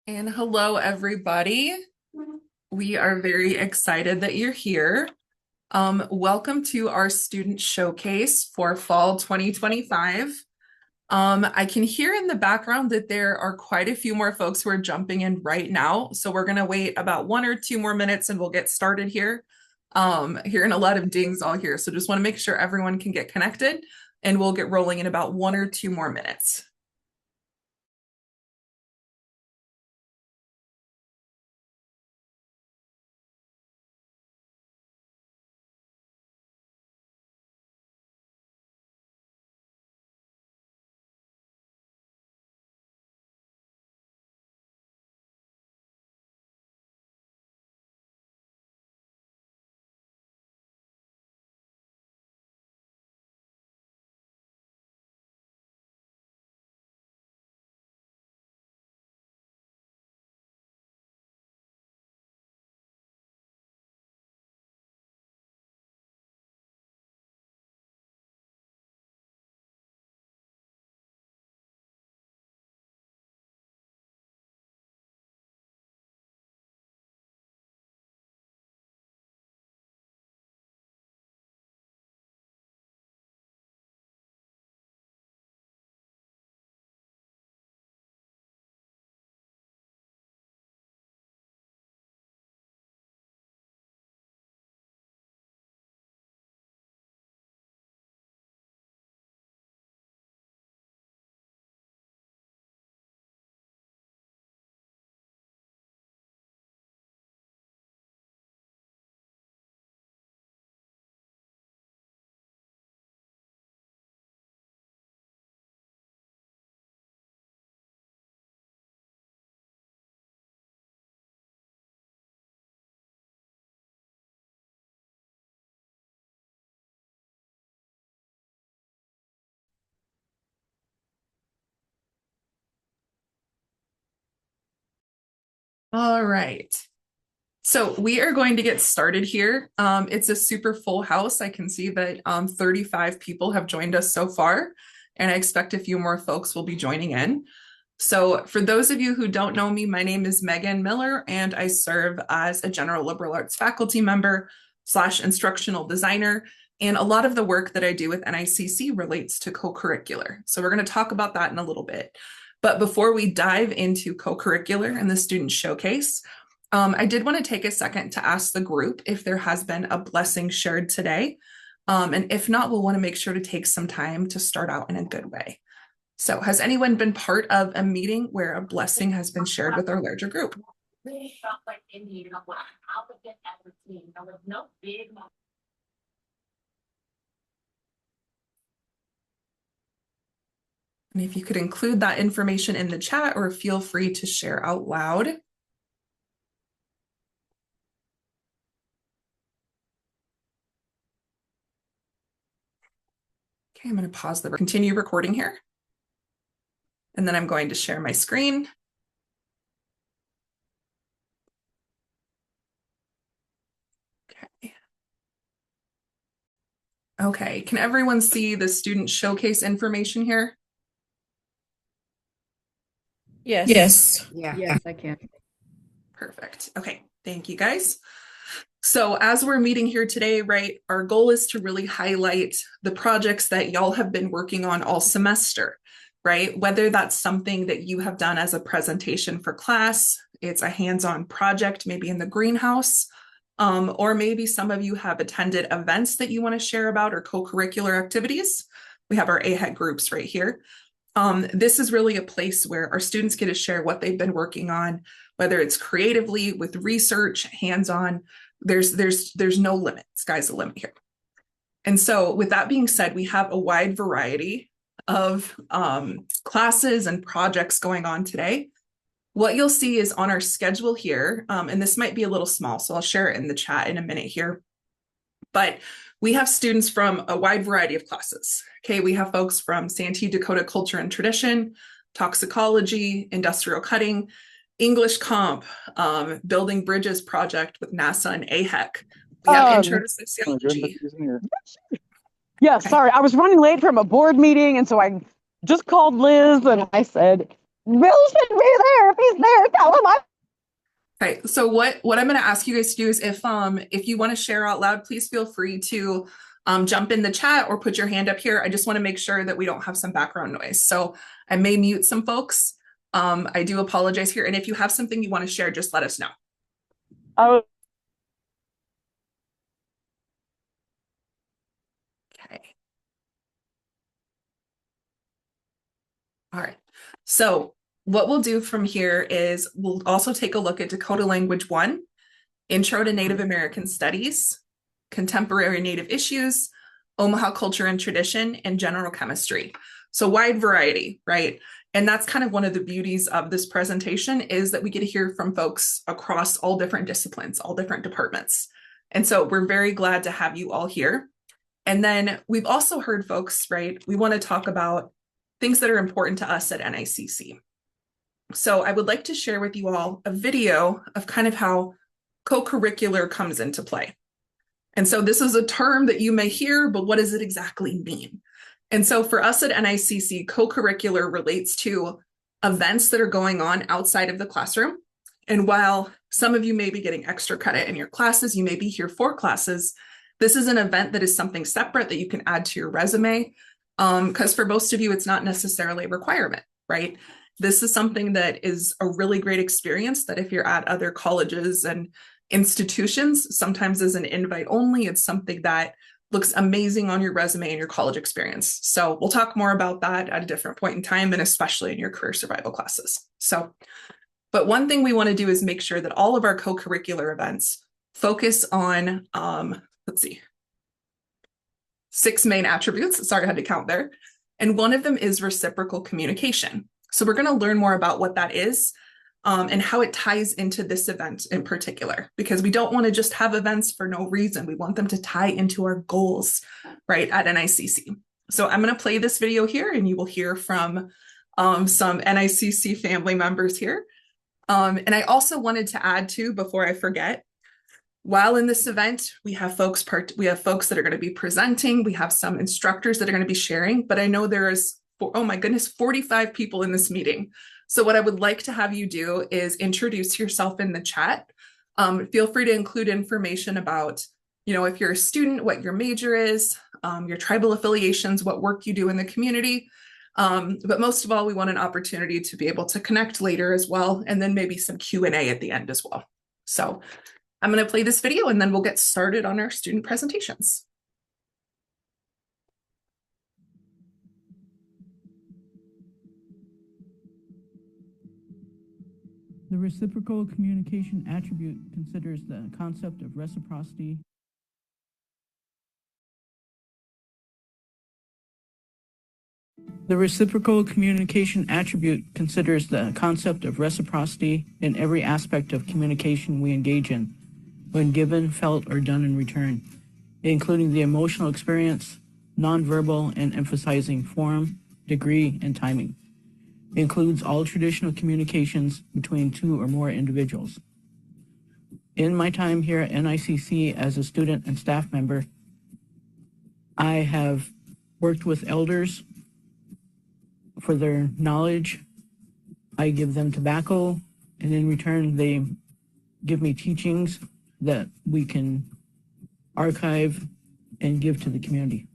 And hello, everybody. We are very excited that you're here. Welcome to our student showcase for fall 2025. I can hear in the background that there are quite a few more folks who are jumping in right now. So we're going to wait about 1 or 2 more minutes and we'll get started here. Hearing a lot of dings all here. So just want to make sure everyone can get connected and we'll get rolling in about 1 or 2 more minutes. All right. So we are going to get started here. It's a super full house. I can see that 35 people have joined us so far, and I expect a few more folks will be joining in. So for those of you who don't know me, my name is Megan Miller, and I serve as a general liberal arts faculty member slash instructional designer. And a lot of the work that I do with NICC relates to co-curricular. So we're going to talk about that in a little bit. But before we dive into co-curricular and the student showcase, I did want to take a second to ask the group if there has been a blessing shared today. And if not, we'll want to make sure to take some time to start out in a good way. So has anyone been part of a meeting where a blessing has been shared with our larger group? Really felt like Indian black. How would it ever seen? There was no big. And if you could include that information in the chat or feel free to share out loud. Okay, I'm going to pause the continue recording here. And then I'm going to share my screen. Okay. Okay, can everyone see the student showcase information here? Yes. Yes. Yeah. Yes, I can. Perfect. Okay, thank you guys. So as we're meeting here today, right, our goal is to really highlight the projects that y'all have been working on all semester, right? Whether that's something that you have done as a presentation for class, it's a hands-on project, maybe in the greenhouse, or maybe some of you have attended events that you want to share about or co-curricular activities. We have our AHEC groups right here. This is really a place where our students get to share what they've been working on, whether it's creatively with research, hands-on. There's no limit. Sky's the limit here. And so with that being said, we have a wide variety of classes and projects going on today. What you'll see is on our schedule here, and this might be a little small, so I'll share it in the chat in a minute here. But we have students from a wide variety of classes. Okay, we have folks from Santee Dakota Culture and Tradition, Toxicology, Industrial Cutting, English Comp, Building Bridges Project with NASA and AHEC. We have Intro to Sociology. Yeah, sorry, I was running late from a board meeting, and so I just called Liz and I said, Bill should be there. If he's there, tell him I. Okay, so what I'm going to ask you guys to do is if you want to share out loud, please feel free to jump in the chat or put your hand up here. I just want to make sure that we don't have some background noise. So I may mute some folks. I do apologize here. And if you have something you want to share, just let us know. Oh. Okay. All right. So what we'll do from here is we'll also take a look at Dakota Language 1, Intro to Native American Studies, Contemporary Native Issues, Omaha Culture and Tradition, and General Chemistry. So wide variety, right? And that's kind of one of the beauties of this presentation is that we get to hear from folks across all different disciplines, all different departments. And so we're very glad to have you all here. And then we've also heard folks, right? We want to talk about things that are important to us at NICC. So I would like to share with you all a video of kind of how co-curricular comes into play. And so this is a term that you may hear, but what does it exactly mean? And so for us at NICC, co-curricular relates to events that are going on outside of the classroom. And while some of you may be getting extra credit in your classes, you may be here for classes, this is an event that is something separate that you can add to your resume. Because for most of you, it's not necessarily a requirement, right? This is something that is a really great experience that if you're at other colleges and institutions, sometimes as an invite only, it's something that looks amazing on your resume and your college experience. So we'll talk more about that at a different point in time, and especially in your career survival classes. So, but one thing we want to do is make sure that all of our co-curricular events focus on, let's see, 6 main attributes. Sorry, I had to count there. And one of them is reciprocal communication. So we're going to learn more about what that is and how it ties into this event in particular, because we don't want to just have events for no reason. We want them to tie into our goals, right, at NICC. So I'm going to play this video here and you will hear from some NICC family members here. And I also wanted to add too, before I forget, while in this event, we have folks that are going to be presenting. We have some instructors that are going to be sharing, but I know there is, oh my goodness, 45 people in this meeting. So what I would like to have you do is introduce yourself in the chat. Feel free to include information about, if you're a student, what your major is, your tribal affiliations, what work you do in the community. But most of all, we want an opportunity to be able to connect later as well, and then maybe some Q&A at the end as well. So I'm going to play this video and then we'll get started on our student presentations. The reciprocal communication attribute considers the concept of reciprocity. The reciprocal communication attribute considers the concept of reciprocity in every aspect of communication we engage in, when given, felt, or done in return, including the emotional experience, nonverbal, and emphasizing form, degree, and timing. It includes all traditional communications between 2 or more individuals. In my time here at NICC as a student and staff member, I have worked with elders for their knowledge. I give them tobacco, and in return, they give me teachings that we can archive and give to the community.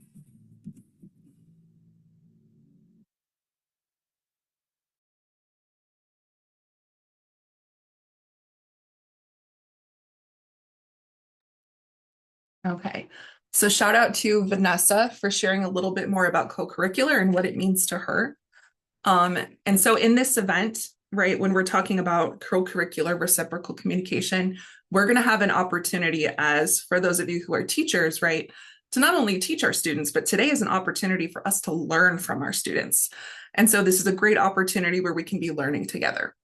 Okay, so shout out to Vanessa for sharing a little bit more about co-curricular and what it means to her. And so in this event, right, when we're talking about co-curricular reciprocal communication, we're going to have an opportunity, as for those of you who are teachers, right, to not only teach our students, but today is an opportunity for us to learn from our students. And so this is a great opportunity where we can be learning together.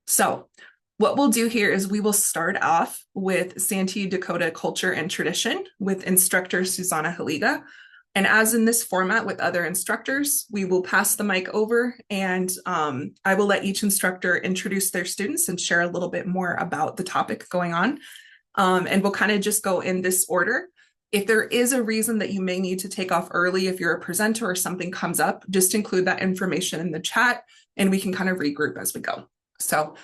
So what we'll do here is we will start off with Santee Dakota Culture and Tradition with instructor Susanna Haliga. And as in this format with other instructors, we will pass the mic over and I will let each instructor introduce their students and share a little bit more about the topic going on. And we'll kind of just go in this order. If there is a reason that you may need to take off early, if you're a presenter or something comes up, just include that information in the chat and we can kind of regroup as we go. So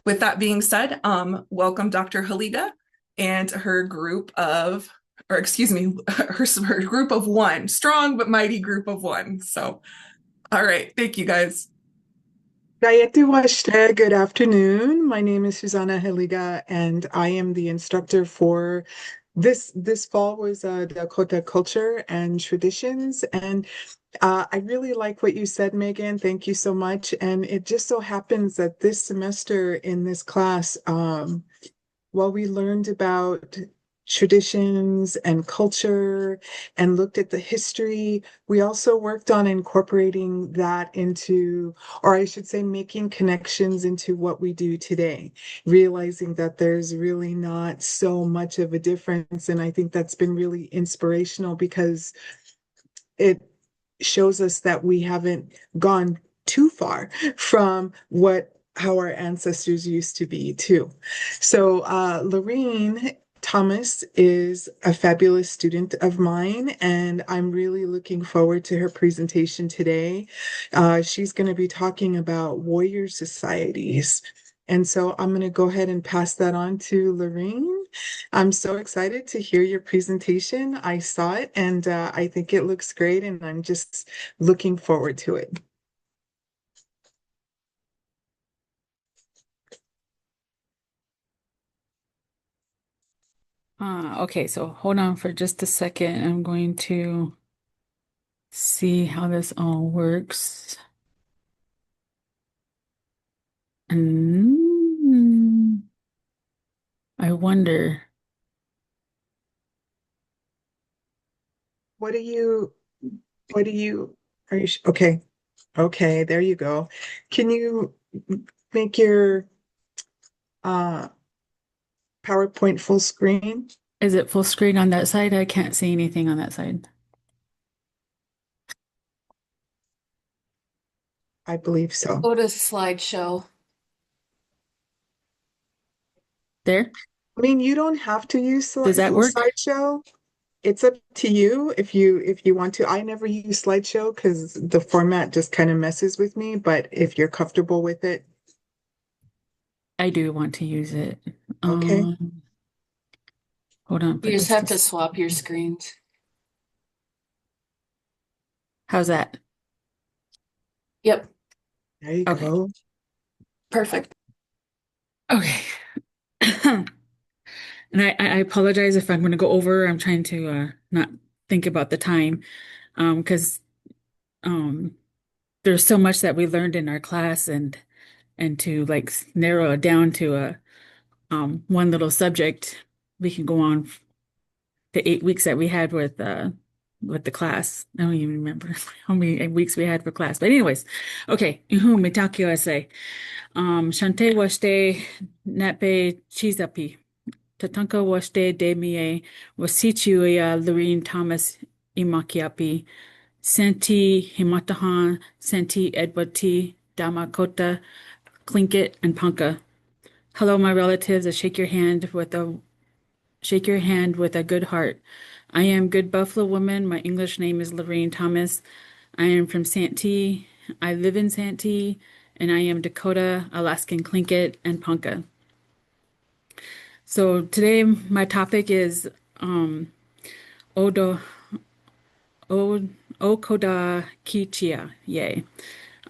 with that being said, welcome Dr. Haliga and her group of, or excuse me, her group of one, strong but mighty group of one. So, all right, thank you guys. Good afternoon. My name is Susanna Heliga, and I am the instructor for this fall was Dakota Culture and Traditions. And I really like what you said, Megan. Thank you so much. And it just so happens that this semester in this class, while we learned about traditions and culture and looked at the history, we also worked on incorporating that into, or I should say, making connections into what we do today, realizing that there's really not so much of a difference. And I think that's been really inspirational because it shows us that we haven't gone too far from how our ancestors used to be too. So Lorene Thomas is a fabulous student of mine, and I'm really looking forward to her presentation today. She's going to be talking about warrior societies. And so I'm going to go ahead and pass that on to Lorene. I'm so excited to hear your presentation. I saw it and I think it looks great, and I'm just looking forward to it. Okay, so hold on for just a second. I'm going to see how this all works. I wonder. What do you, are you, okay. Okay, there you go. Can you make your PowerPoint full screen? Is it full screen on that side? I can't see anything on that side. I believe so. Go to slideshow. There? I mean, you don't have to use Does that work? slideshow. It's up to you if you want to. I never use slideshow because the format just kind of messes with me, but if you're comfortable with it. I do want to use it. Okay. Hold on. You just have to swap your screens. How's that? Yep. There you Okay. go. Perfect. Okay. And I apologize if I'm going to go over. I'm trying to not think about the time because there's so much that we learned in our class and to like narrow it down to a one little subject. We can go on the 8 weeks that we had with the class. I don't even remember how many weeks we had for class. But anyways, okay. Mitakyo essay. Shante washte natbe chizapi. Tatanka washte de mie wasichuya Lorene Thomas imakiapi. Santi himatahan, Santi edwati, Damakota, Clinket, and Punka. Hello, my relatives. I shake your hand with a good heart. I am good Buffalo woman. My English name is Lorene Thomas. I am from Santee. I live in Santee, and I am Dakota, Alaskan Clinket, and Punka. So today my topic is Oda Okoda Kichia, yay,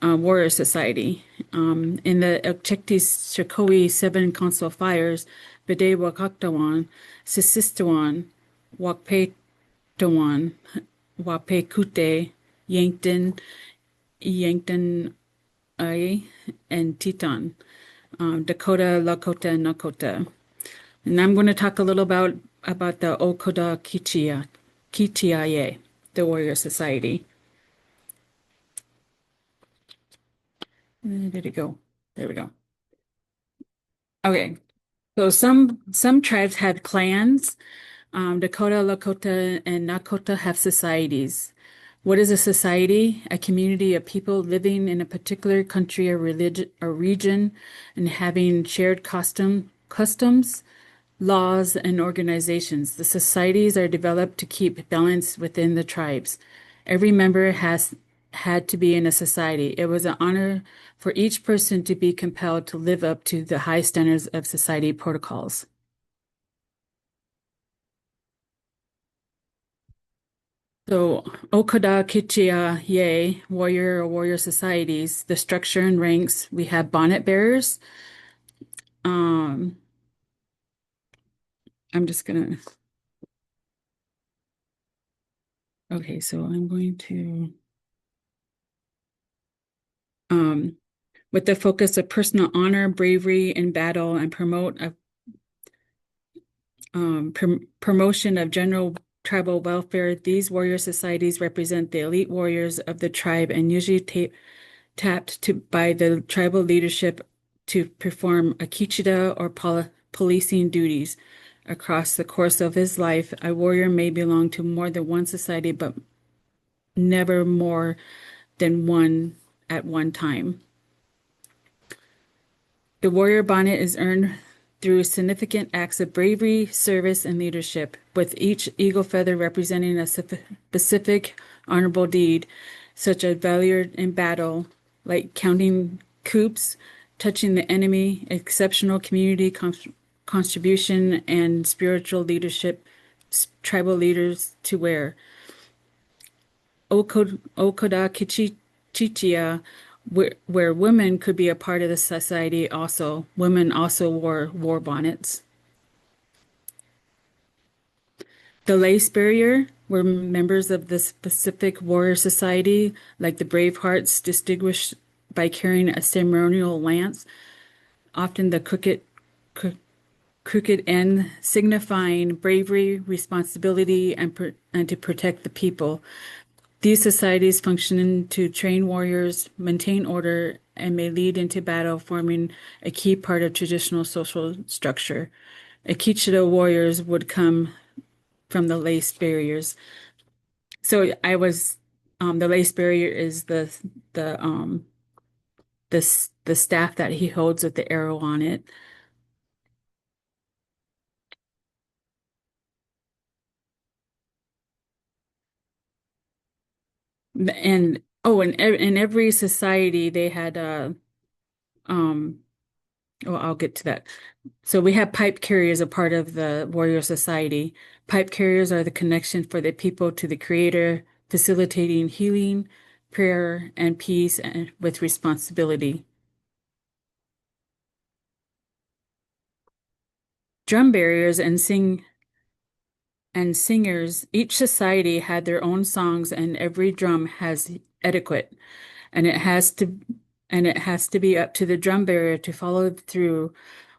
Warrior Society. In the Okchektis Shakoi 7 console fires, Bede Wakaktawan, Sisistawan, Wakpetawan, Wapekute, Yankton, and Teton, Dakota, Lakota, and Nakota. And I'm going to talk a little about the Okoda Kichiaye, the Warrior Society. Where did it go? There we go. Okay, so some tribes had clans. Dakota, Lakota, and Nakota have societies. What is a society? A community of people living in a particular country or religion or region and having shared customs, laws, and organizations. The societies are developed to keep balance within the tribes. Every member has had to be in a society. It was an honor for each person to be compelled to live up to the high standards of society protocols. So, Okada Kichiya Ye, warrior or warrior societies, the structure and ranks, we have bonnet bearers. I'm just gonna, okay, so I'm going to, with the focus of personal honor, bravery in battle, and promotion of general tribal welfare, these warrior societies represent the elite warriors of the tribe and usually tapped by the tribal leadership to perform akichida or policing duties. Across the course of his life, a warrior may belong to more than one society, but never more than one at one time. The warrior bonnet is earned through significant acts of bravery, service, and leadership, with each eagle feather representing a specific honorable deed, such as valor in battle, like counting coups, touching the enemy, exceptional community contribution, and spiritual leadership tribal leaders to wear. Okoda Chichia, where women could be a part of the society also. Women also wore war bonnets. The lace barrier were members of the specific warrior society, like the Bravehearts, distinguished by carrying a ceremonial lance, often the crooked end, signifying bravery, responsibility, and to protect the people. These societies function to train warriors, maintain order, and may lead into battle, forming a key part of traditional social structure. Akichida warriors would come from the lace barriers. So the lace barrier is the the staff that he holds with the arrow on it. And oh, in every society they had um well, I'll get to that. So we have pipe carriers, a part of the warrior society. Pipe carriers are the connection for the people to the creator, facilitating healing, prayer, and peace, and with responsibility. Drum bearers and singers, each society had their own songs, and every drum has etiquette, and it has to be up to the drum bearer to follow through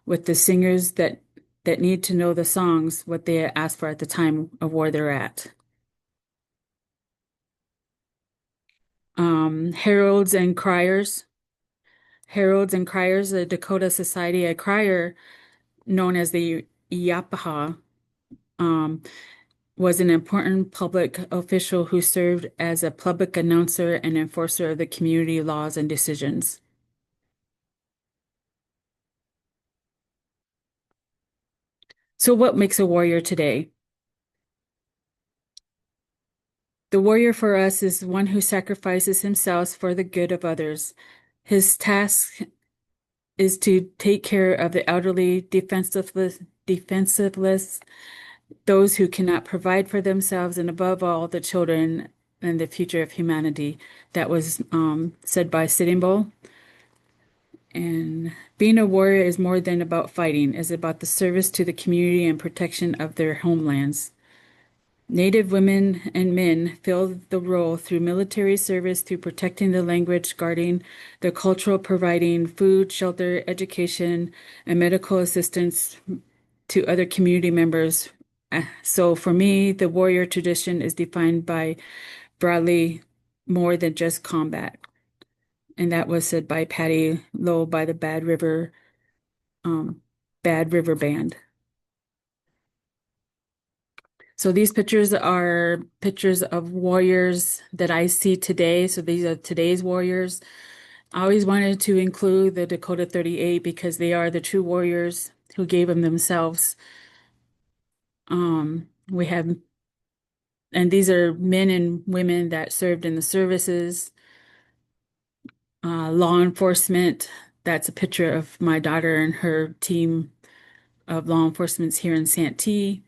with the singers that need to know the songs, what they ask for at the time of where they're at. Heralds and criers. Heralds and criers, the Dakota Society, a crier known as the Iapaha, was an important public official who served as a public announcer and enforcer of the community laws and decisions. So what makes a warrior today? The warrior for us is one who sacrifices himself for the good of others. His task is to take care of the elderly, defenseless, those who cannot provide for themselves, and above all, the children and the future of humanity. That was said by Sitting Bull. And being a warrior is more than about fighting, it's about the service to the community and protection of their homelands. Native women and men filled the role through military service, through protecting the language, guarding the cultural, providing food, shelter, education, and medical assistance to other community members. So for me, the warrior tradition is defined by broadly more than just combat. And that was said by Patty Lowe by the Bad River Band. So these pictures are pictures of warriors that I see today. So these are today's warriors. I always wanted to include the Dakota 38 because they are the true warriors who gave them themselves. We have, and these are men and women that served in the services. law enforcement. That's a picture of my daughter and her team of law enforcement here in Santee.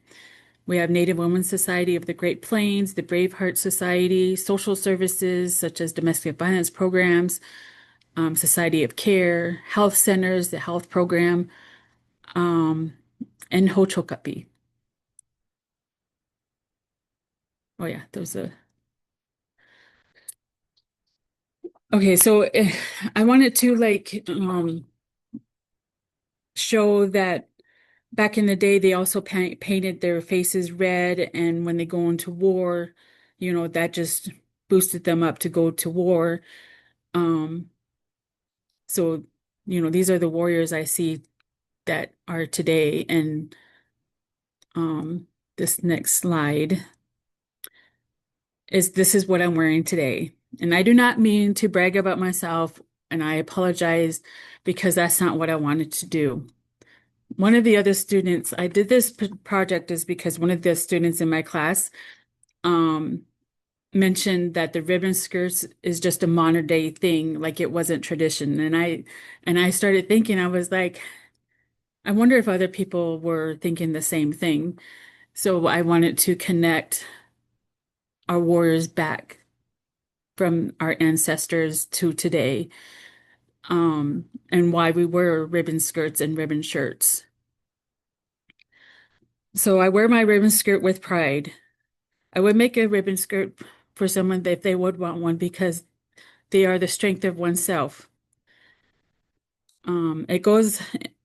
We have Native Women's Society of the Great Plains, the Braveheart Society, social services such as domestic violence programs, Society of Care, health centers, the health program, and Hochokapi. Oh yeah, those are. Okay, so I wanted to show that back in the day they also painted their faces red, and when they go into war, that just boosted them up to go to war. Um, so these are the warriors I see that are today, and this next slide this is what I'm wearing today. And I do not mean to brag about myself, and I apologize because that's not what I wanted to do. One of the other students, I did this project is because one of the students in my class um, mentioned that the ribbon skirts is just a modern day thing, like it wasn't tradition. And I started thinking, I was like, I wonder if other people were thinking the same thing. So I wanted to connect our warriors back from our ancestors to today, and why we wear ribbon skirts and ribbon shirts. So I wear my ribbon skirt with pride. I would make a ribbon skirt for someone if they would want one because they are the strength of oneself. Um, it goes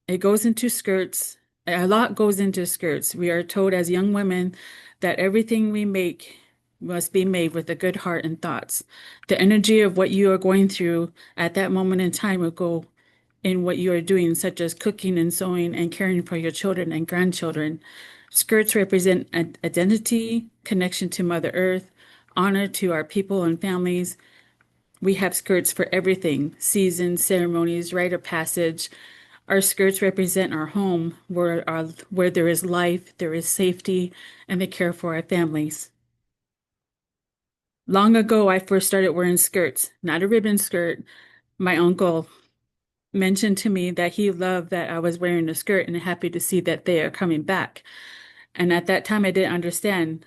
it goes into skirts. A lot goes into skirts. We are told as young women that everything we make must be made with a good heart and thoughts. The energy of what you are going through at that moment in time will go in what you are doing, such as cooking and sewing and caring for your children and grandchildren. Skirts represent identity, connection to Mother Earth, honor to our people and families. We have skirts for everything, seasons, ceremonies, rite of passage. Our skirts represent our home, where there is life, there is safety, and the care for our families. Long ago, I first started wearing skirts, not a ribbon skirt. My uncle mentioned to me that he loved that I was wearing a skirt and happy to see that they are coming back. And at that time, I didn't understand.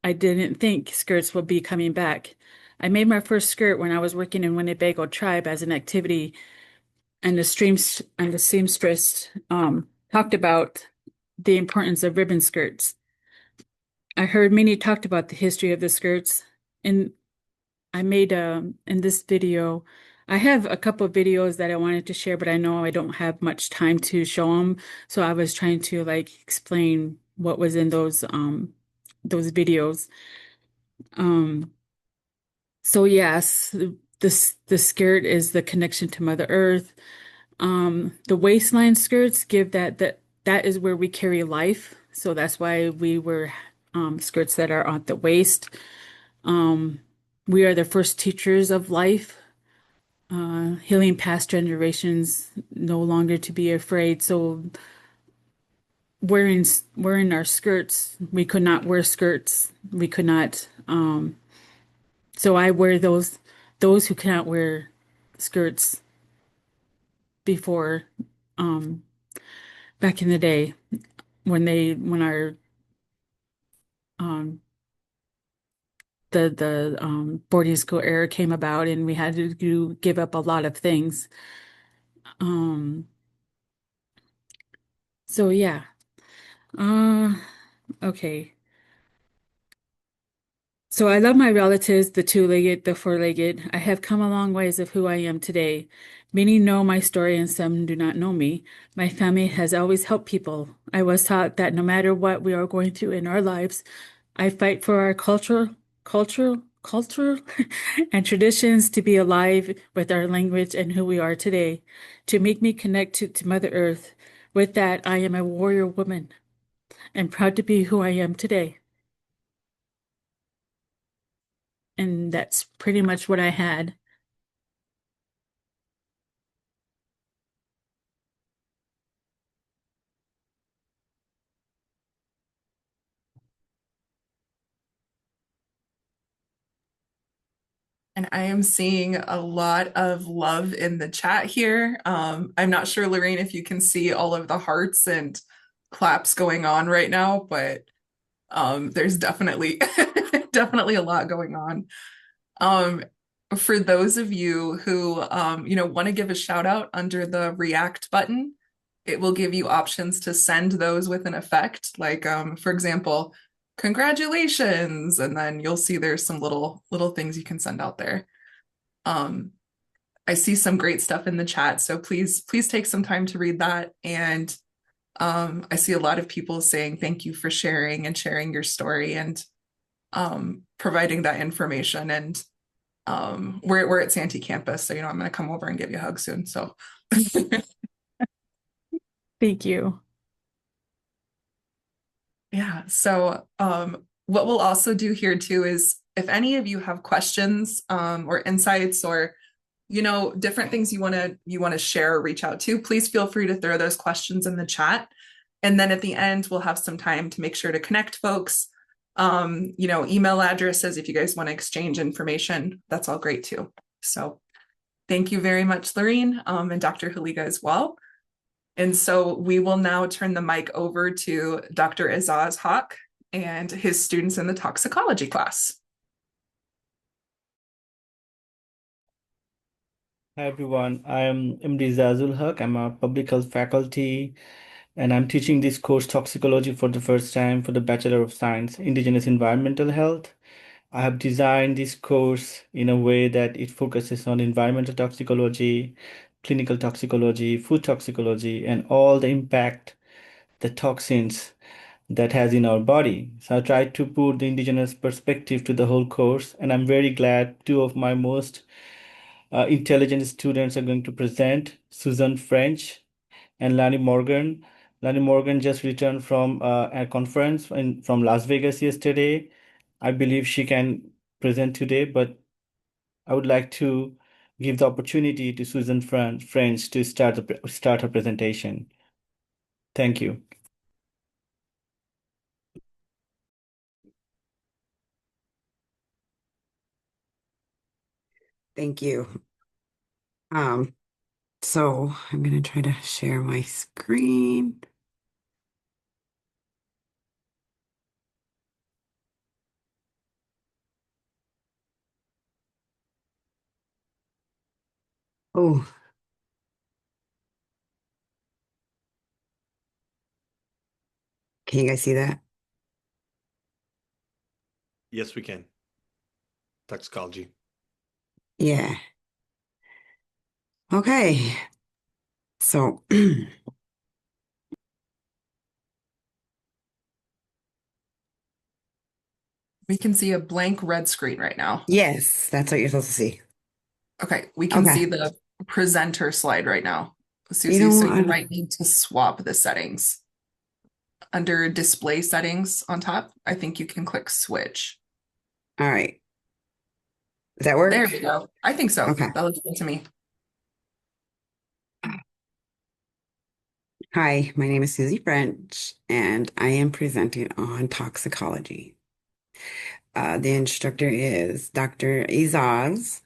I didn't think skirts would be coming back. I made my first skirt when I was working in Winnebago Tribe as an activity, and the seamstress talked about the importance of ribbon skirts. I heard many talked about the history of the skirts, and I made in this video. I have a couple of videos that I wanted to share, but I know I don't have much time to show them. So I was trying to explain what was in those videos. Um, so yes, the skirt is the connection to Mother Earth. The waistline skirts give that is where we carry life. So that's why we wear skirts that are at the waist. Um, we are the first teachers of life, healing past generations, no longer to be afraid. So wearing our skirts, we could not wear skirts. We could not. So I wear those who cannot wear skirts before, um, back in the day when our um, the boarding school era came about and we had to give up a lot of things. Um, so yeah. Uh, okay. So I love my relatives, the two-legged, the four-legged. I have come a long ways of who I am today. Many know my story and some do not know me. My family has always helped people. I was taught that no matter what we are going through in our lives, I fight for our culture, and traditions to be alive with our language and who we are today, to make me connect to Mother Earth. With that, I am a warrior woman and proud to be who I am today. And that's pretty much what I had. And I am seeing a lot of love in the chat here. I'm not sure, Lorraine, if you can see all of the hearts and claps going on right now, but there's definitely definitely a lot going on. Um, for those of you who want to give a shout out under the React button, it will give you options to send those with an effect. Like for example, congratulations, and then you'll see there's some little things you can send out there. Um, I see some great stuff in the chat, so please take some time to read that. And I see a lot of people saying thank you for sharing and sharing your story and providing that information. And we're at Santee campus, so I'm going to come over and give you a hug soon. So Thank you. yeah. So what we'll also do here too is if any of you have questions or insights or different things you want to share or reach out to, please feel free to throw those questions in the chat. And then at the end, we'll have some time to make sure to connect folks. Email addresses if you guys want to exchange information, that's all great too. So thank you very much, Lorene, and Dr. Haliga as well. And so we will now turn the mic over to Dr. Azaz Haq and his students in the toxicology class. Hi everyone, I am MD Zazul Haq. I'm a public health faculty and I'm teaching this course toxicology for the first time for the Bachelor of Science, Indigenous Environmental Health. I have designed this course in a way that it focuses on environmental toxicology, clinical toxicology, food toxicology, and all the impact the toxins that has in our body. So I tried to put the indigenous perspective to the whole course, and I'm very glad two of my most intelligent students are going to present, Susan French and Lani Morgan. Lani Morgan just returned from a conference from Las Vegas yesterday. I believe she can present today, but I would like to give the opportunity to Susan French to start her presentation. Thank you. Thank you. So I'm going to try to share my screen. Oh, can you guys see that? Yes, we can. Toxicology. Yeah. Okay. So We can see a blank red screen right now. yes, that's what you're supposed to see. Okay, we can see Okay. the presenter slide right now, You Susie, know so what? you might need to swap the settings. Under display settings on top, I think you can click switch. All right. Does that work? There we go. I think so. Okay. That looks good to me. Hi, my name is Susie French, and I am presenting on toxicology. The instructor is Dr. Izaz,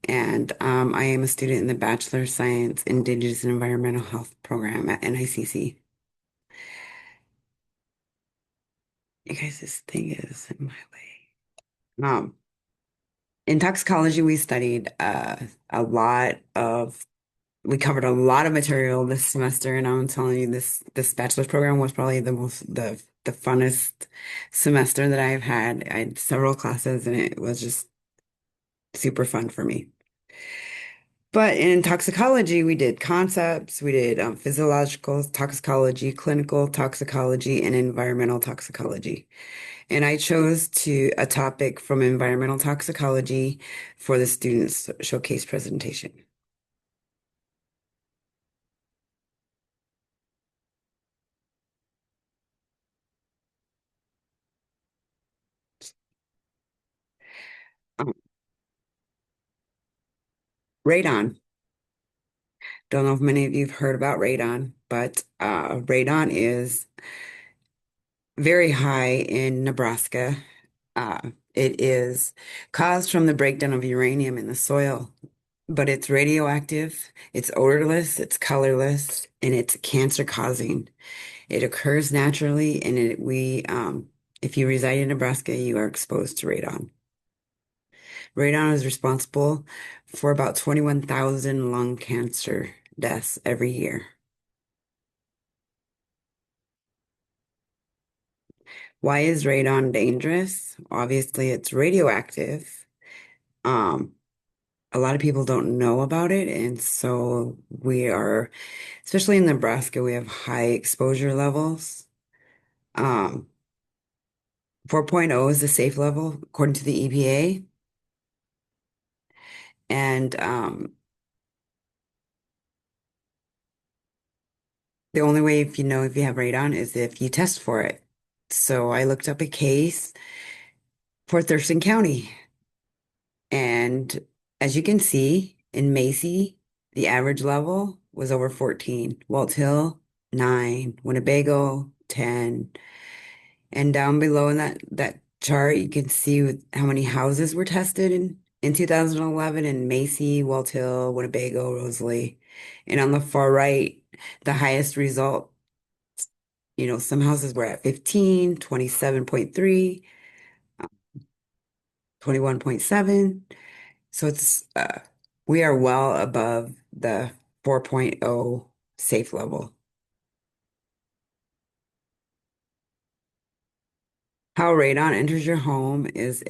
and I am a student in the Bachelor of Science Indigenous and Environmental Health program at NICC. You guys, this thing is in my way. In toxicology, we studied a lot of, we covered a lot of material this semester, and I'm telling you, this bachelor's program was probably the funnest semester that I've had. I had several classes, and it was just super fun for me. But in toxicology, we did concepts, we did physiological toxicology, clinical toxicology, and environmental toxicology. And I chose a topic from environmental toxicology for the students' showcase presentation. Um, Radon. Don't know if many of you have heard about radon, but radon is very high in Nebraska. It is caused from the breakdown of uranium in the soil, but it's radioactive, it's odorless, it's colorless, and it's cancer causing. It occurs naturally, and if you reside in Nebraska, you are exposed to radon. Radon is responsible for about 21,000 lung cancer deaths every year. Why is radon dangerous? Obviously, it's radioactive. Um, a lot of people don't know about it, and so especially in Nebraska, we have high exposure levels. Um, 4.0 is the safe level according to the EPA. And the only way if you know if you have radon is if you test for it. So I looked up a case for Thurston County. And as you can see, in Macy, the average level was over 14. Waltz Hill, 9. Winnebago, 10. And down below in that chart, you can see how many houses were tested in 2011 in Macy, Waltz Hill, Winnebago, Rosalie. And on the far right, the highest result, some houses were at 15, 27.3, 21.7. So we are well above the 4.0 safe level. How radon enters your home is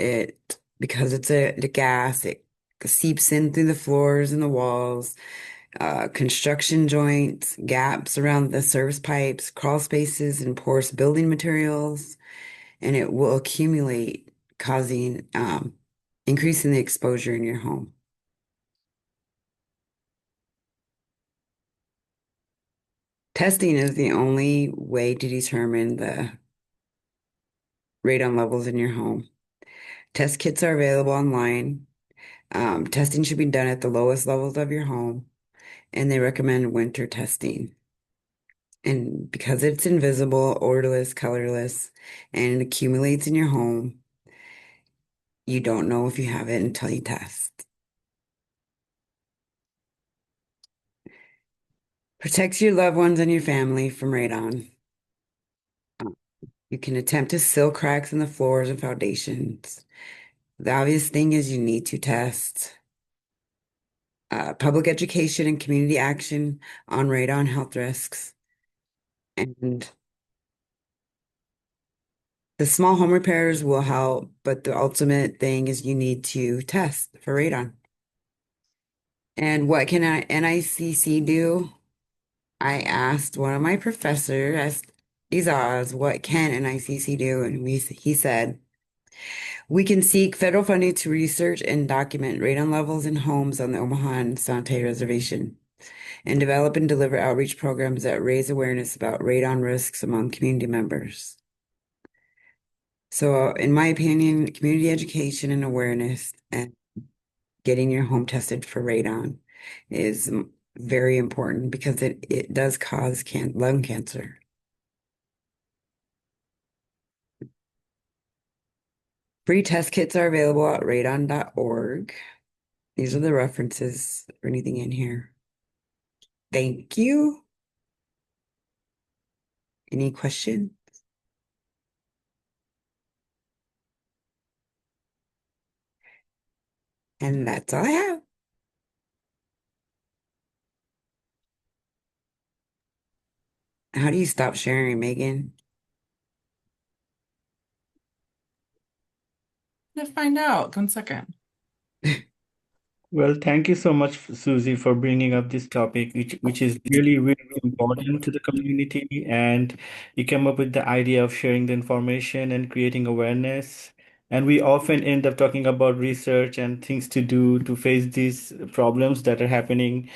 because it's the gas, it seeps in through the floors and the walls, construction joints, gaps around the service pipes, crawl spaces, and porous building materials, and it will accumulate, causing increasing the exposure in your home. Testing is the only way to determine the radon levels in your home. Test kits are available online. Testing should be done at the lowest levels of your home, and they recommend winter testing. And because it's invisible, odorless, colorless, and it accumulates in your home, you don't know if you have it until you test. Protects your loved ones and your family from radon. You can attempt to seal cracks in the floors and foundations. The obvious thing is you need to test. Public education and community action on radon health risks. And the small home repairs will help, but the ultimate thing is you need to test for radon. And what can NICC do? I asked one of my professors, asked Izaz, what can NICC do? And he said, we can seek federal funding to research and document radon levels in homes on the Omaha and Sante Reservation, and develop and deliver outreach programs that raise awareness about radon risks among community members. So, in my opinion, community education and awareness and getting your home tested for radon is very important because it does cause lung cancer. Free test kits are available at radon.org. These are the references for anything in here. Thank you. Any questions? And that's all I have. How do you stop sharing, Megan? Let's find out. 1 second. Well, thank you so much, Susie, for bringing up this topic, which is really, really important to the community. And you came up with the idea of sharing the information and creating awareness. And we often end up talking about research and things to do to face these problems that are happening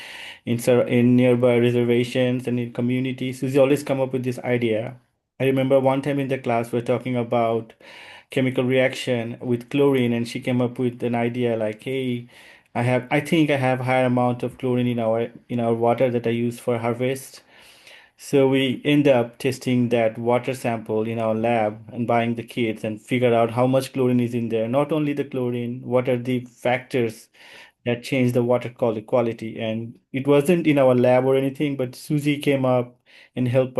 in nearby reservations and in communities. Susie always come up with this idea. I remember one time in the class we're talking about chemical reaction with chlorine, and she came up with an idea like, hey, I think I have higher amount of chlorine in our water that I use for harvest. So we end up testing that water sample in our lab and buying the kits and figure out how much chlorine is in there. Not only the chlorine, what are the factors that change the water quality. And it wasn't in our lab or anything, but Susie came up and helped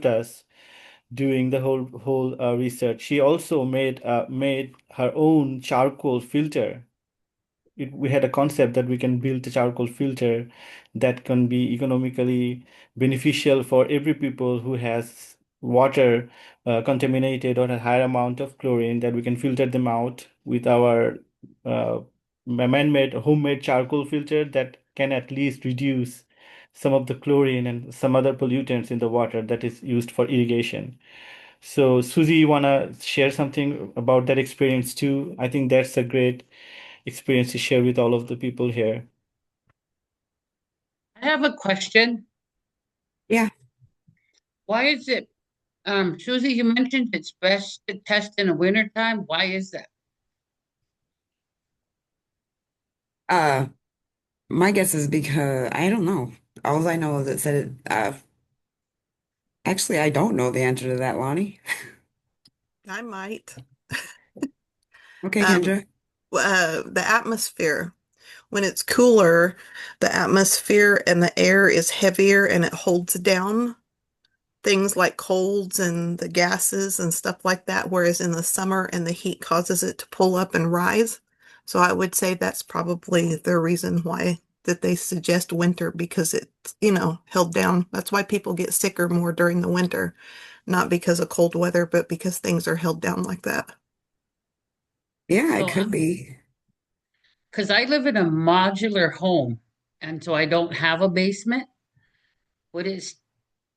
us doing the whole research. She also made her own charcoal filter. We had a concept that we can build a charcoal filter that can be economically beneficial for every people who has water contaminated or a higher amount of chlorine, that we can filter them out with our uh, man-made homemade charcoal filter that can at least reduce some of the chlorine and some other pollutants in the water that is used for irrigation. So Susie, you wanna share something about that experience too? I think that's a great experience to share with all of the people here. I have a question. Yeah. Why is it, Susie, you mentioned it's best to test in the wintertime. Why is that? Uh, my guess is because I don't know. All I know is it said it. Actually, I don't know the answer to that, Lonnie. I might. Okay, Um, Kendra. the atmosphere. When it's cooler, the atmosphere and the air is heavier and it holds down things like colds and the gases and stuff like that. Whereas in the summer and the heat causes it to pull up and rise. So I would say that's probably the reason why that they suggest winter because it's, held down. That's why people get sicker more during the winter, not because of cold weather, but because things are held down like that. Yeah, it So, could be. because I live in a modular home, and so I don't have a basement. Would it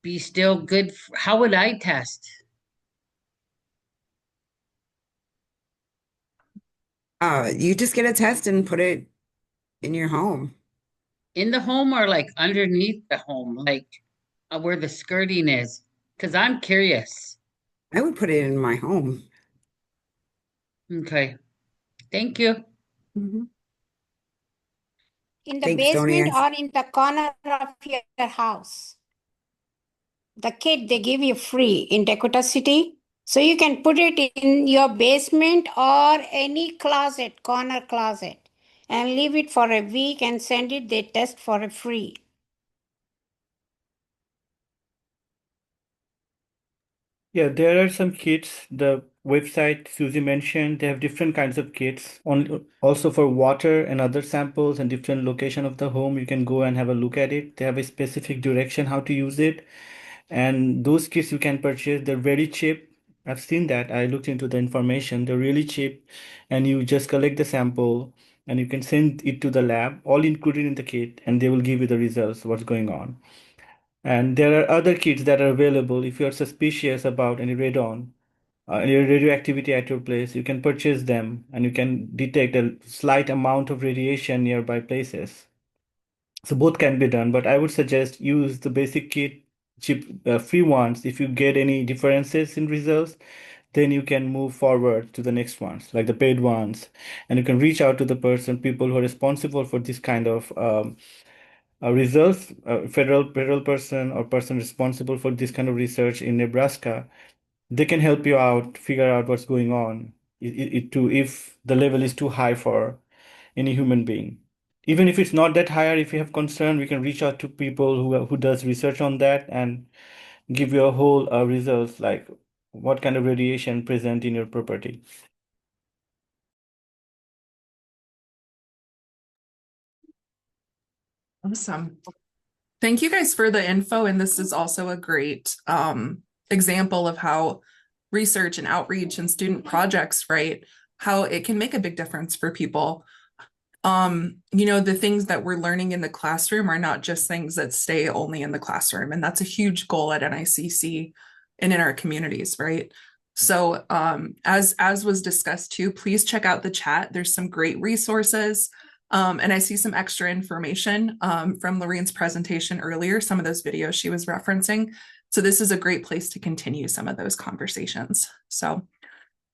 be still good? How would I test? You just get a test and put it in your home. In the home or like underneath the home, like where the skirting is? Because I'm curious. I would put it in my home. Okay. Thank you. Mhm. In the Thanks, Tony. basement or in the corner of your house. The kit they give you free in Dakota City. So you can put it in your basement or any closet, corner closet, and leave it for a week and send it, they test for a free. Yeah, there are some kits. The website Susie mentioned, they have different kinds of kits. Also for water and other samples and different location of the home, you can go and have a look at it. They have a specific direction how to use it. And those kits you can purchase, they're very cheap. I've seen that. I looked into the information. They're really cheap. And you just collect the sample and you can send it to the lab, all included in the kit, and they will give you the results, what's going on. And there are other kits that are available if you're suspicious about any radon, any radioactivity at your place. You can purchase them and you can detect a slight amount of radiation nearby places. So both can be done, but I would suggest use the basic kit, cheap, free ones. If you get any differences in results, then you can move forward to the next ones, like the paid ones, and you can reach out to the people who are responsible for this kind of results, federal person or person responsible for this kind of research in Nebraska. They can help you out, figure out what's going on, if the level is too high for any human being. Even if it's not that higher, if you have concern, we can reach out to people who does research on that and give you a whole results like what kind of radiation present in your property. Awesome. Thank you guys for the info. And this is also a great example of how research and outreach and student projects, right? How it can make a big difference for people. The things that we're learning in the classroom are not just things that stay only in the classroom. And that's a huge goal at NICC and in our communities, right? So as was discussed too, please check out the chat. There's some great resources. And I see some extra information from Lorraine's presentation earlier, some of those videos she was referencing. So this is a great place to continue some of those conversations. So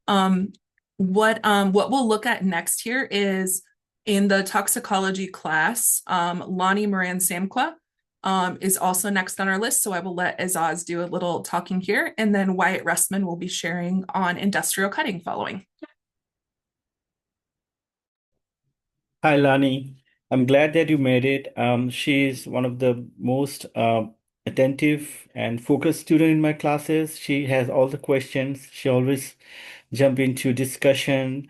what we'll look at next here is in the toxicology class, Lonnie Moran Samkwa is also next on our list. So I will let Azaz do a little talking here, and then Wyatt Restman will be sharing on industrial cutting following. Hi, Lani. I'm glad that you made it. She's one of the most attentive and focused student in my classes. She has all the questions. She always jump into discussion,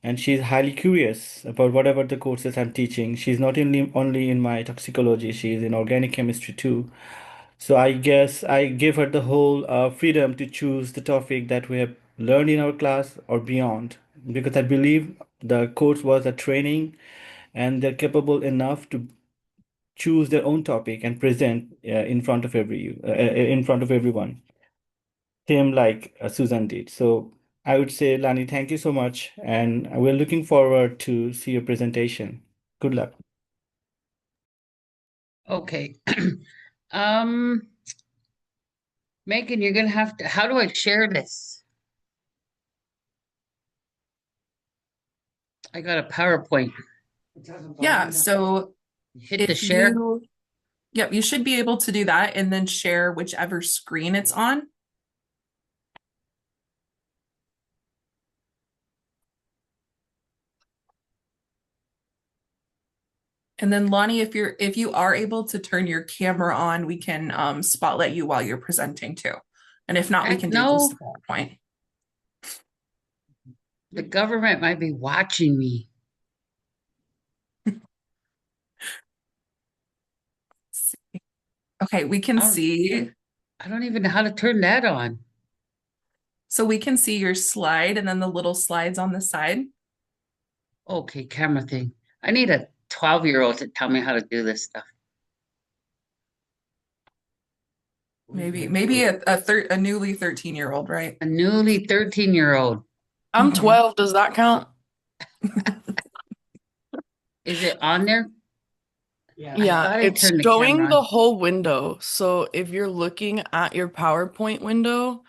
and she's highly curious about whatever the courses I'm teaching. She's not only in my toxicology, she's in organic chemistry too. So I guess I give her the whole freedom to choose the topic that we have learned in our class or beyond, because I believe the course was a training and they're capable enough to choose their own topic and present in front of everyone, same like Susan did. So I would say, Lani, thank you so much, and we're looking forward to see your presentation. Good luck. Okay. Megan, you're gonna have to, how do I share this? I got a PowerPoint. Yeah, so Hit the if share. yep, you should be able to do that and then share whichever screen it's on. And then Lonnie, if you are able to turn your camera on, we can spotlight you while you're presenting too. And if not, we Heck can do no. just the PowerPoint. The government might be watching me. Okay, we can see. I don't even know how to turn that on. So we can see your slide and then the little slides on the side. Okay, camera thing. I need a 12-year-old to tell me how to do this stuff. Maybe a newly 13-year-old, right? A newly 13-year-old. I'm 12. Does that count? Is it on there? Yeah, it's showing the whole window. So if you're looking at your PowerPoint window,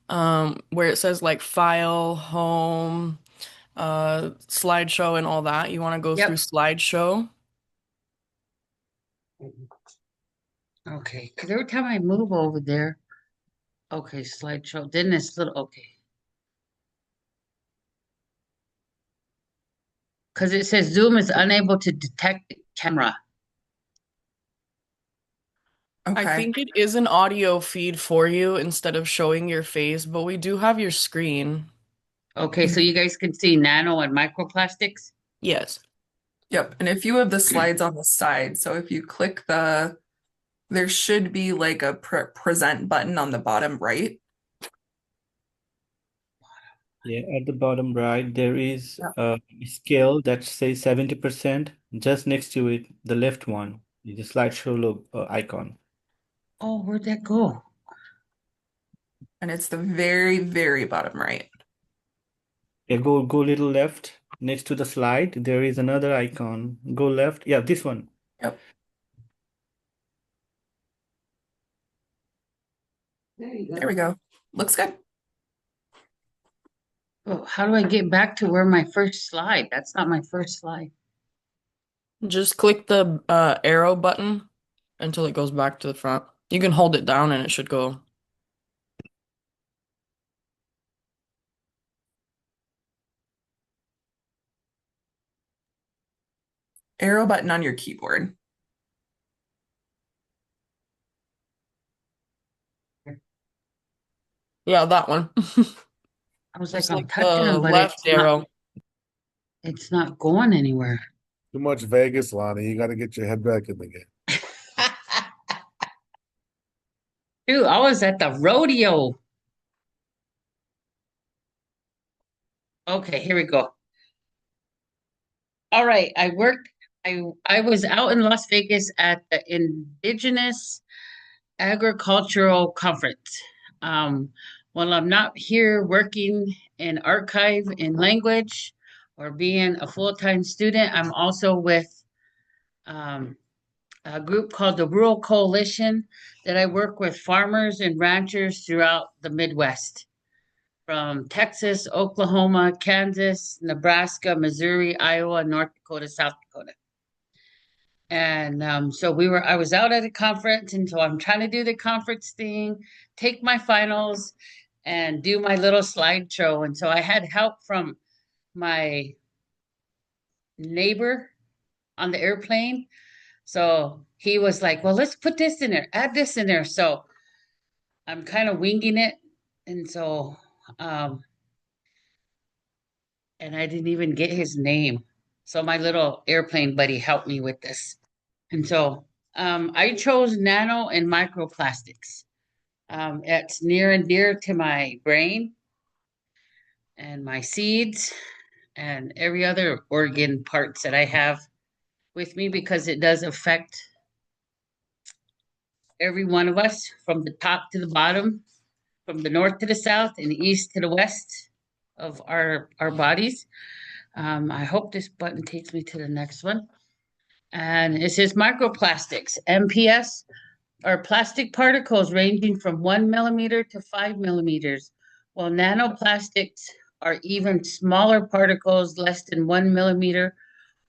where it says like file, home, slideshow and all that, you want to go through slideshow. Okay, because every time I move over there, okay, slideshow. Then this little, okay. Because it says Zoom is unable to detect the camera. I think it is an audio feed for you instead of showing your face, but we do have your screen. Okay, so you guys can see nano and microplastics? Yes. Yep, and if you have the slides on the side, so if you click there should be like a present button on the bottom right. Yeah, at the bottom right, there is a scale that says 70%. Just next to it, the left one, is the slideshow icon. Oh, where'd that go? And it's the very, very bottom right. Yeah, go little left. Next to the slide, there is another icon. Go left. Yeah, this one. Yep. There we go. Looks good. Oh, how do I get back to where my first slide? That's not my first slide. Just click the arrow button until it goes back to the front. You can hold it down and it should go. Arrow button on your keyboard. Yeah, that one. I was like, It's I'm like touching the them, but left arrow. It's not going anywhere. Too much Vegas, Lonnie. You got to get your head back in the game. Dude, I was at the rodeo. Okay, here we go. All right, I was out in Las Vegas at the Indigenous Agricultural Conference. While I'm not here working in archive in language or being a full-time student, I'm also with a group called the Rural Coalition that I work with farmers and ranchers throughout the Midwest, from Texas, Oklahoma, Kansas, Nebraska, Missouri, Iowa, North Dakota, South Dakota. And so I was out at a conference, and so I'm trying to do the conference thing, take my finals, and do my little slideshow. And so I had help from my neighbor on the airplane. So he was like, well, let's put this in there, add this in there. So I'm kind of winging it. And so, and I didn't even get his name. So my little airplane buddy helped me with this. And so I chose nano and microplastics. It's near and dear to my brain and my seeds and every other organ parts that I have with me, because it does affect every one of us from the top to the bottom, from the north to the south and the east to the west of our bodies. I hope this button takes me to the next one. And it says microplastics, MPS, are plastic particles ranging from 1 millimeter to 5 millimeters, while nanoplastics are even smaller particles less than 1 millimeter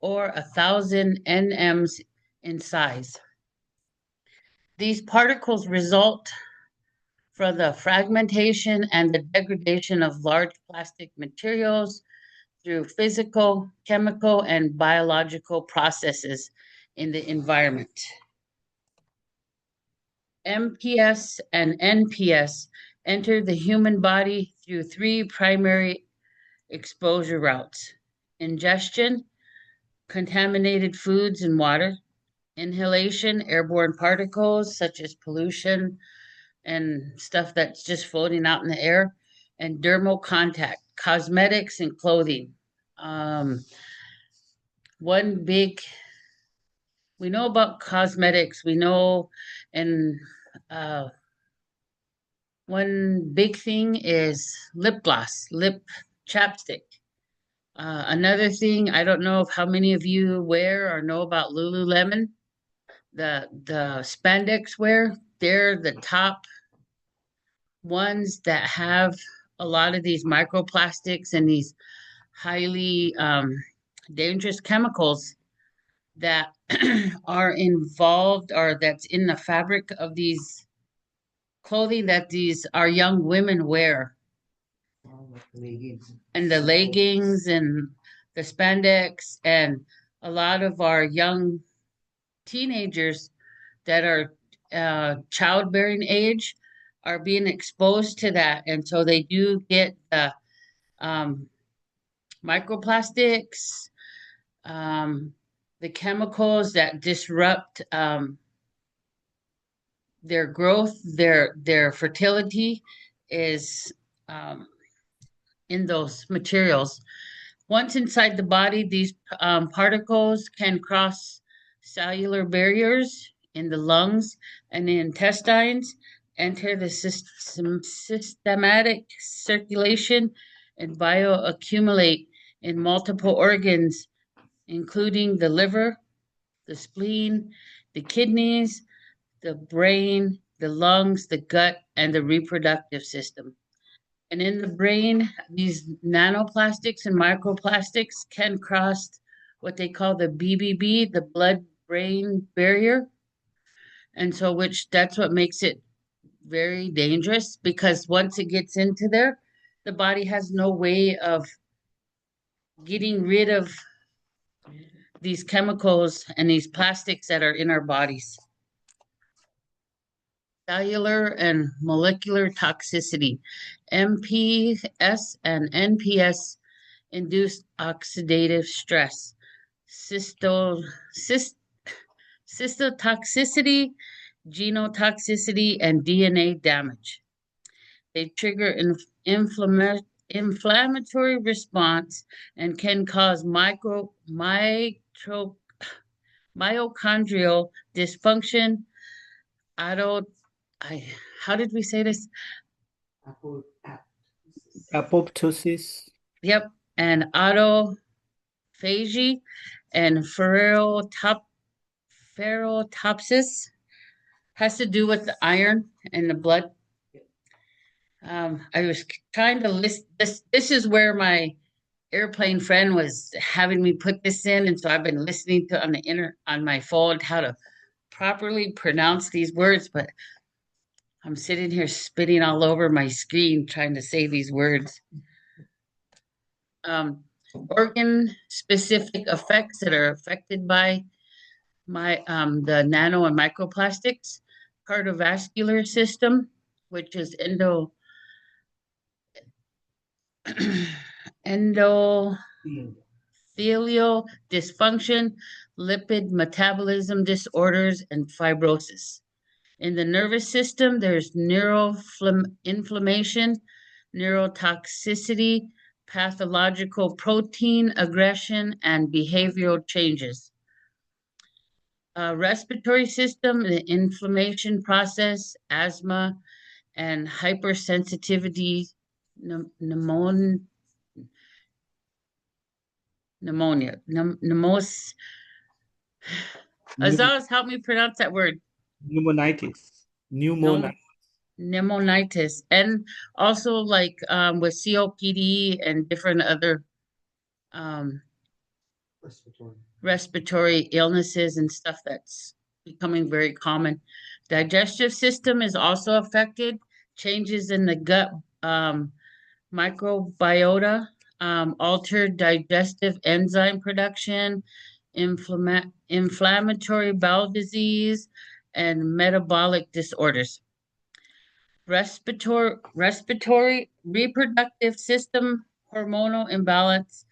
or 1,000 nms in size. These particles result from the fragmentation and the degradation of large plastic materials through physical, chemical, and biological processes in the environment. MPS and NPS enter the human body through 3 primary exposure routes: ingestion, contaminated foods and water; inhalation, airborne particles such as pollution and stuff that's just floating out in the air; and dermal contact, cosmetics and clothing. We know about cosmetics, we know, and one big thing is lip gloss, lip chapstick. Another thing, I don't know if how many of you wear or know about Lululemon, the spandex wear. They're the top ones that have a lot of these microplastics and these highly dangerous chemicals that are involved, or that's in the fabric of these clothing that these our young women wear. And the leggings and the spandex, and a lot of our young teenagers that are childbearing age are being exposed to that. And so they do get the microplastics, the chemicals that disrupt their growth, their fertility is in those materials. Once inside the body, these particles can cross cellular barriers in the lungs and the intestines, enter the systematic circulation, and bioaccumulate in multiple organs, including the liver, the spleen, the kidneys, the brain, the lungs, the gut, and the reproductive system. And in the brain, these nanoplastics and microplastics can cross what they call the BBB, the blood-brain barrier. And so that's what makes it very dangerous, because once it gets into there, the body has no way of getting rid of these chemicals and these plastics that are in our bodies. Cellular and molecular toxicity. MPS and NPS induce oxidative stress, cystotoxicity, genotoxicity, and DNA damage. They trigger inflammatory response and can cause mitochondrial dysfunction, how did we say this? Apoptosis. Yep. And autophagy and ferroptosis has to do with the iron in the blood. I was trying to list this. This is where my airplane friend was having me put this in, and so I've been listening to on my phone how to properly pronounce these words, but I'm sitting here spitting all over my screen trying to say these words. Organ-specific effects that are affected by the nano and microplastics, cardiovascular system, which is endothelial dysfunction, lipid metabolism disorders, and fibrosis. In the nervous system, there's neuroinflammation, neurotoxicity, pathological protein aggression, and behavioral changes. Respiratory system, the inflammation process, asthma, and hypersensitivity, pneumonia, Azaz, help me pronounce that word. Pneumonitis. Pneumonitis. And also like with COPD and different other respiratory illnesses and stuff that's becoming very common. Digestive system is also affected. Changes in the gut microbiota, altered digestive enzyme production, inflammatory bowel disease, and metabolic disorders. Respiratory, reproductive system, hormonal imbalance,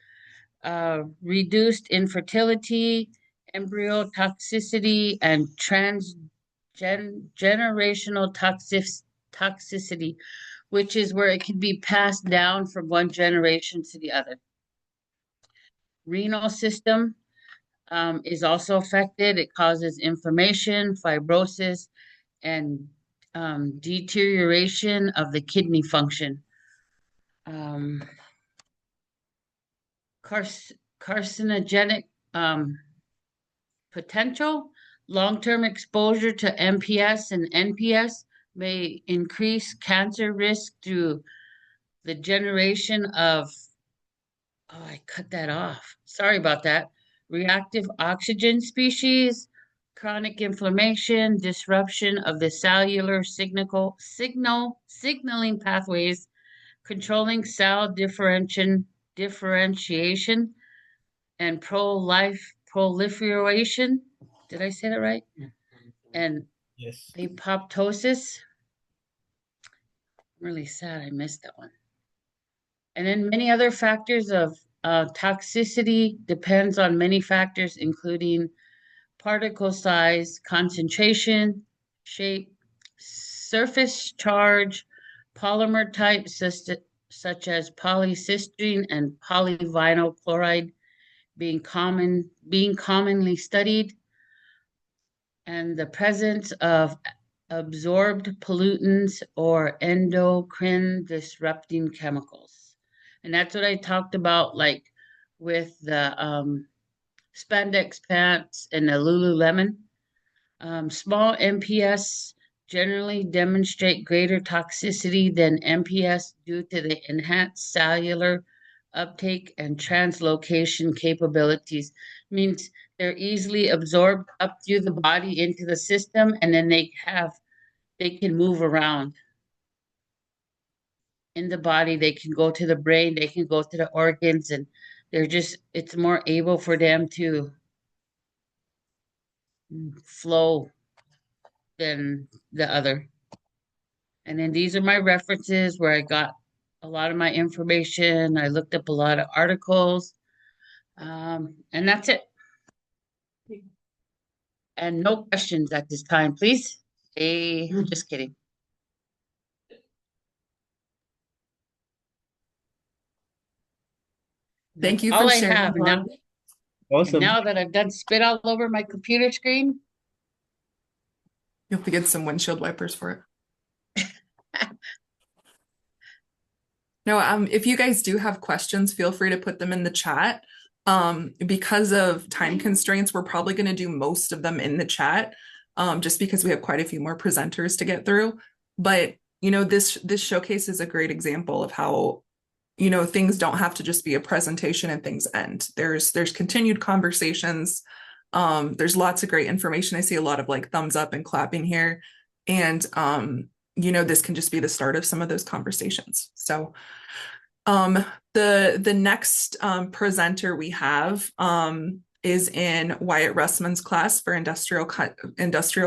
reduced infertility, embryo toxicity, and transgenerational toxicity, which is where it can be passed down from one generation to the other. Renal system is also affected. It causes inflammation, fibrosis, and deterioration of the kidney function. Carcinogenic potential, long-term exposure to MPS and NPS may increase cancer risk through the generation of, I cut that off. Sorry about that. Reactive oxygen species, chronic inflammation, disruption of the cellular signaling pathways, controlling cell differentiation, and proliferation. Did I say that right? And yes, apoptosis. I'm really sad I missed that one. And then many other factors of toxicity depends on many factors, including particle size, concentration, shape, surface charge, polymer types such as polycystine and polyvinyl chloride being commonly studied, and the presence of absorbed pollutants or endocrine disrupting chemicals. And that's what I talked about, like with the spandex pants and the Lululemon. Small MPS generally demonstrate greater toxicity than MPS due to the enhanced cellular uptake and translocation capabilities. Means they're easily absorbed up through the body into the system, and then they can move around in the body. They can go to the brain, they can go to the organs, and it's more able for them to flow than the other. And then these are my references where I got a lot of my information. I looked up a lot of articles, and that's it. And no questions at this time, please. Just kidding. Thank you all for I sharing. have now. awesome. And now that I've done spit all over my computer screen, You have to get some windshield wipers for it. No, if you guys do have questions, feel free to put them in the chat. Because of time constraints, we're probably going to do most of them in the chat, just because we have quite a few more presenters to get through. But, you know, this showcase is a great example of how, things don't have to just be a presentation and things end. There's continued conversations. There's lots of great information. I see a lot of like thumbs up and clapping here. And this can just be the start of some of those conversations. So the next presenter we have is in Wyatt Russman's class for industrial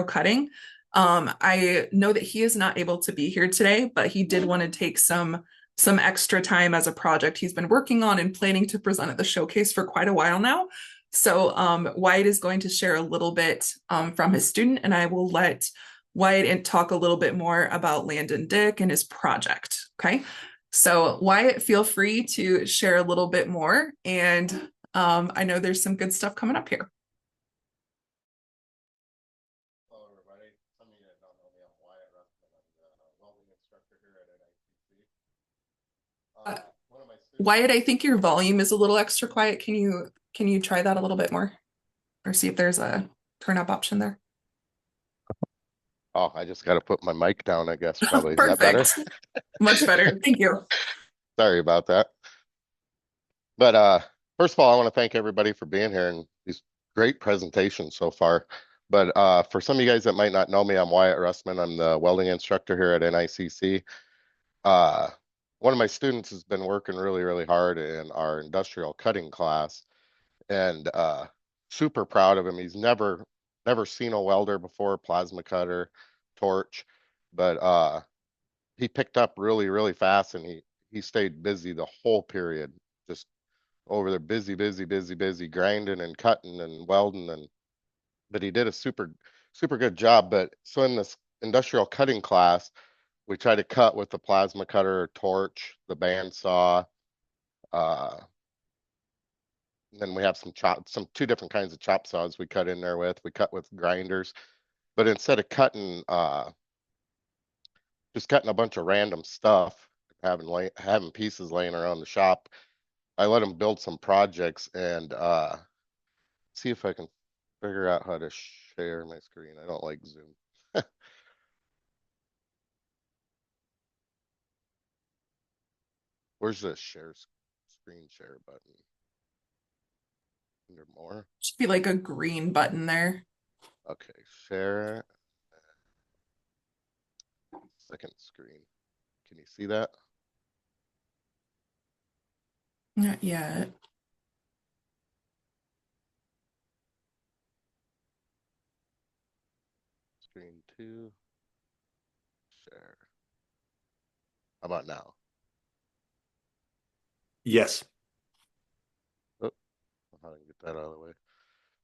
cutting. I know that he is not able to be here today, but he did want to take some extra time as a project he's been working on and planning to present at the showcase for quite a while now. So Wyatt is going to share a little bit from his student, and I will let Wyatt talk a little bit more about Landon Dick and his project. Okay. So Wyatt, feel free to share a little bit more. And I know there's some good stuff coming up here. Hello, everybody. Some of you that don't know me, I'm Wyatt Russman. I'm the welding instructor here at NICC. One of my students... Wyatt, I think your volume is a little extra quiet. Can you try that a little bit more? Or see if there's a turn up option there? Oh, I just got to put my mic down, I guess, probably. Is that better? Much better. Thank you. Sorry about that. But first of all, I want to thank everybody for being here and these great presentations so far. But for some of you guys that might not know me, I'm Wyatt Russman. I'm the welding instructor here at NICC. One of my students has been working really, really hard in our industrial cutting class, and super proud of him. He's never seen a welder before, plasma cutter, torch, but he picked up really, really fast, and he stayed busy the whole period, just over there, busy, grinding and cutting and welding, but he did a super good job. But so in this industrial cutting class, we try to cut with the plasma cutter, torch, the bandsaw. Then we have some two different kinds of chop saws we cut in there with. We cut with grinders, but instead of cutting, just cutting a bunch of random stuff, having pieces laying around the shop, I let him build some projects and see if I can figure out how to share my screen. I don't like Zoom. Where's the screen share button? Under more? Should be like a green button there. Okay, share. Second screen. Can you see that? Not yet. Screen 2. Share. How about now? Yes. Oh, how do I get that out of the way?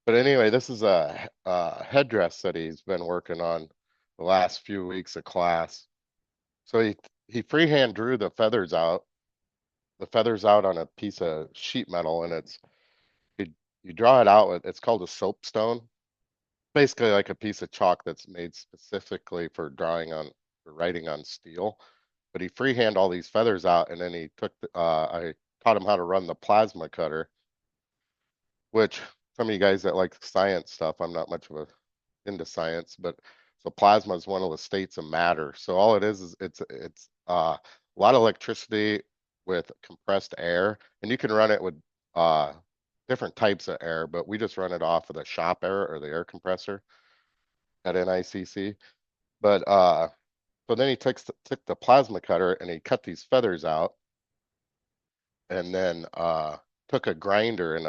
But anyway, this is a headdress that he's been working on the last few weeks of class. So he freehand drew the feathers out on a piece of sheet metal, and you draw it out with, it's called a soapstone. Basically like a piece of chalk that's made specifically for writing on steel. But he freehand all these feathers out, and then he took I taught him how to run the plasma cutter, which some of you guys that like science stuff, I'm not much of a into science, but so plasma is one of the states of matter. So all it is it's a lot of electricity with compressed air, and you can run it with different types of air, but we just run it off of the shop air or the air compressor at NICC. But so then he took the plasma cutter and he cut these feathers out, and then took a grinder and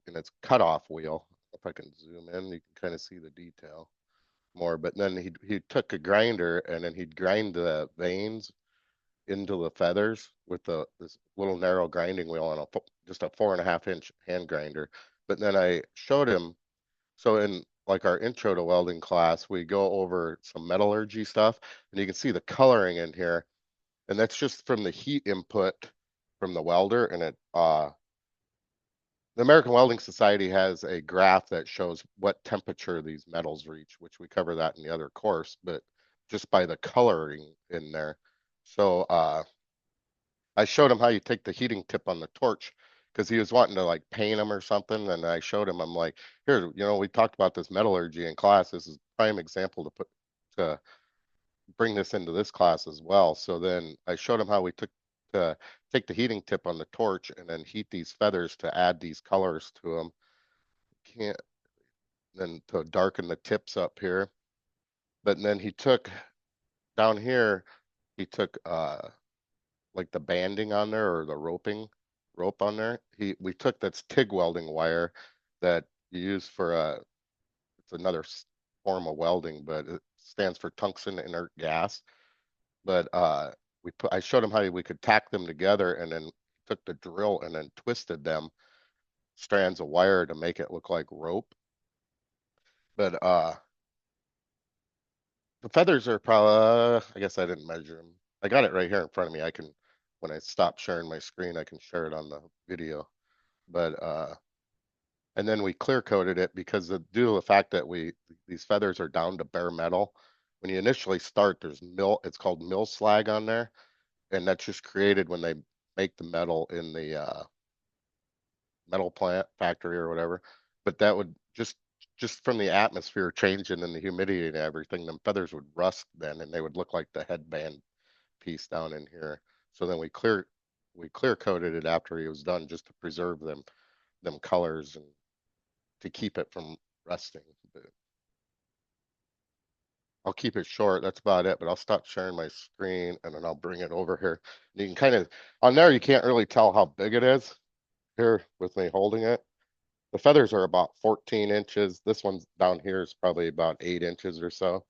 its cutoff wheel. If I can zoom in, you can kind of see the detail more. But then he took a grinder and then he'd grind the veins into the feathers with this little narrow grinding wheel on just a 4.5-inch hand grinder. But then I showed him, so in like our intro to welding class, we go over some metallurgy stuff, and you can see the coloring in here, and that's just from the heat input from the welder. And the American Welding Society has a graph that shows what temperature these metals reach, which we cover that in the other course, but just by the coloring in there. So I showed him how you take the heating tip on the torch, because he was wanting to like paint them or something. And I showed him, I'm like, here, we talked about this metallurgy in class. This is a prime example to bring this into this class as well. So then I showed him how we took to take the heating tip on the torch and then heat these feathers to add these colors to them. Can't then to darken the tips up here. But then he took down here, he took like the banding on there or the rope on there. We took that's TIG welding wire that you use for it's another form of welding, but it stands for tungsten inert gas. But I showed him how we could tack them together, and then took the drill and then twisted them strands of wire to make it look like rope. But the feathers are probably, I guess I didn't measure them. I got it right here in front of me. I can, when I stop sharing my screen, I can share it on the video. But and then we clear coated it because due to the fact that these feathers are down to bare metal. When you initially start, there's it's called mill slag on there, and that's just created when they make the metal in the metal plant factory or whatever. But that would just from the atmosphere changing and the humidity and everything, them feathers would rust then, and they would look like the headband piece down in here. So then we clear coated it after he was done, just to preserve them colors and to keep it from rusting. But I'll keep it short. That's about it. But I'll stop sharing my screen and then I'll bring it over here. You can kind of on there. You can't really tell how big it is here with me holding it. The feathers are about 14 inches. This one's down here is probably about 8 inches or so.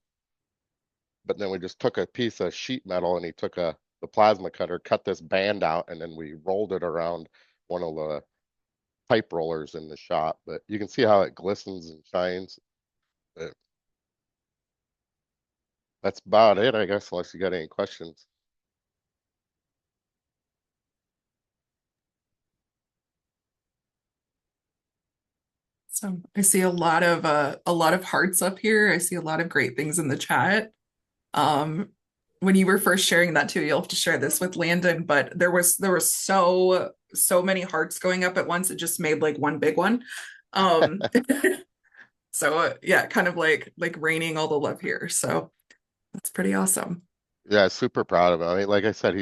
But then we just took a piece of sheet metal and he took the plasma cutter, cut this band out, and then we rolled it around one of the pipe rollers in the shop. But you can see how it glistens and shines. But that's about it, I guess, unless you got any questions. So I see a lot of hearts up here. I see a lot of great things in the chat. When you were first sharing that too, you'll have to share this with Landon, but there was so many hearts going up at once. It just made like one big one. So yeah, kind of like raining all the love here. So that's pretty awesome. Yeah, super proud of him. I mean, like I said,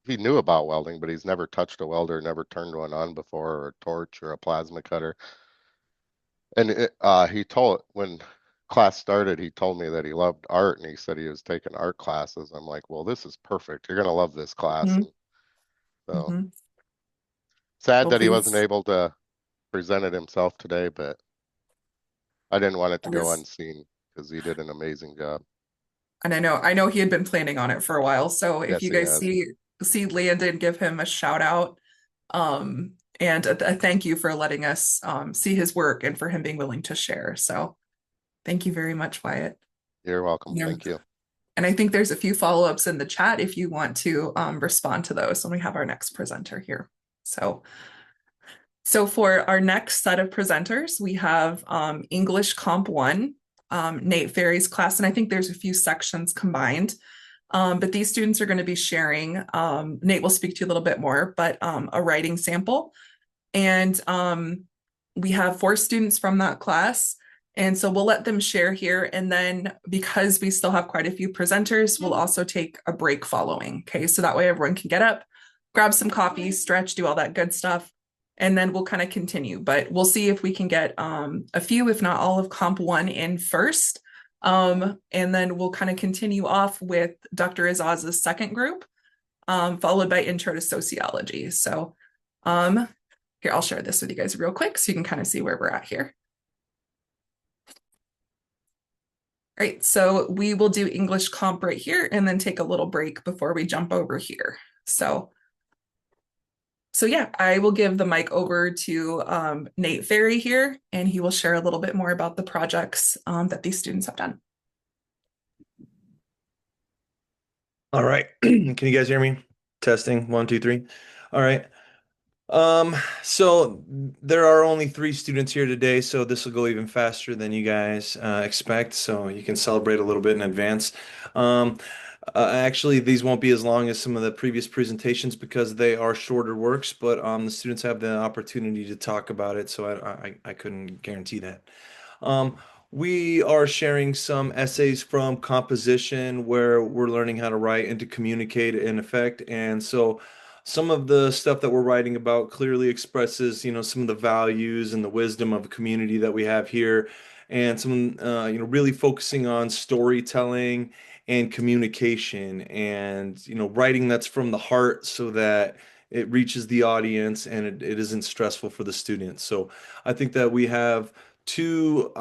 he knew about welding, but he's never touched a welder, never turned one on before, or a torch or a plasma cutter. And he when class started, he told me that he loved art and he said he was taking art classes. I'm like, well, this is perfect. You're going to love this class. Mm-hmm. So sad Well, that he wasn't able to present it himself today, but I didn't want it to go unseen because he did an amazing job. And I know he had been planning on it for a while. So if Yes, you he guys has. see Landon, give him a shout out. And a thank you for letting us see his work and for him being willing to share. So thank you very much, Wyatt. You're welcome. Thank you. And I think there's a few follow-ups in the chat if you want to respond to those when we have our next presenter here. So for our next set of presenters, we have English Comp 1, Nate Ferry's class, and I think there's a few sections combined. But these students are going to be sharing, Nate will speak to you a little bit more, but a writing sample. And we have 4 students from that class. And so we'll let them share here. And then because we still have quite a few presenters, we'll also take a break following. Okay, so that way everyone can get up, grab some coffee, stretch, do all that good stuff. And then we'll kind of continue. But we'll see if we can get a few, if not all of Comp 1 in first. And then we'll kind of continue off with Dr. Azaz's second group, followed by Intro to Sociology. So here, I'll share this with you guys real quick so you can kind of see where we're at here. All right, so we will do English Comp right here and then take a little break before we jump over here. So yeah, I will give the mic over to Nate Ferry here, and he will share a little bit more about the projects that these students have done. All right. Can you guys hear me? Testing, 1, 2, 3. All right. So there are only 3 students here today, so this will go even faster than you guys expect, so you can celebrate a little bit in advance. Actually, these won't be as long as some of the previous presentations because they are shorter works, but the students have the opportunity to talk about it, so I couldn't guarantee that. we are sharing some essays from composition where we're learning how to write and to communicate in effect. And so some of the stuff that we're writing about clearly expresses, some of the values and the wisdom of a community that we have here. And some, really focusing on storytelling and communication and, writing that's from the heart so that it reaches the audience and it isn't stressful for the students. So I think that we have two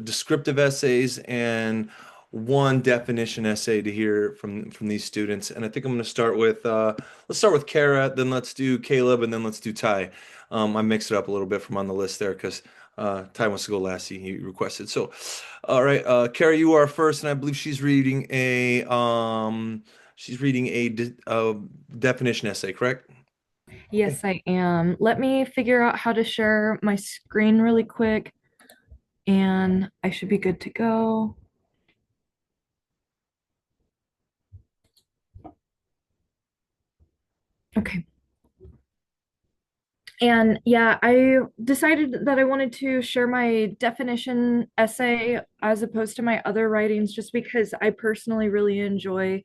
descriptive essays and one definition essay to hear from these students. And I think I'm going to start with let's start with Kara, then let's do Caleb, and then let's do Ty. I mixed it up a little bit from on the list there because Ty wants to go last. He requested. So, all right, Kara, you are first, and I believe she's reading a definition essay, correct? Yes, I am. Let me figure out how to share my screen really quick, and I should be good to go. Okay. And yeah, I decided that I wanted to share my definition essay as opposed to my other writings just because I personally really enjoy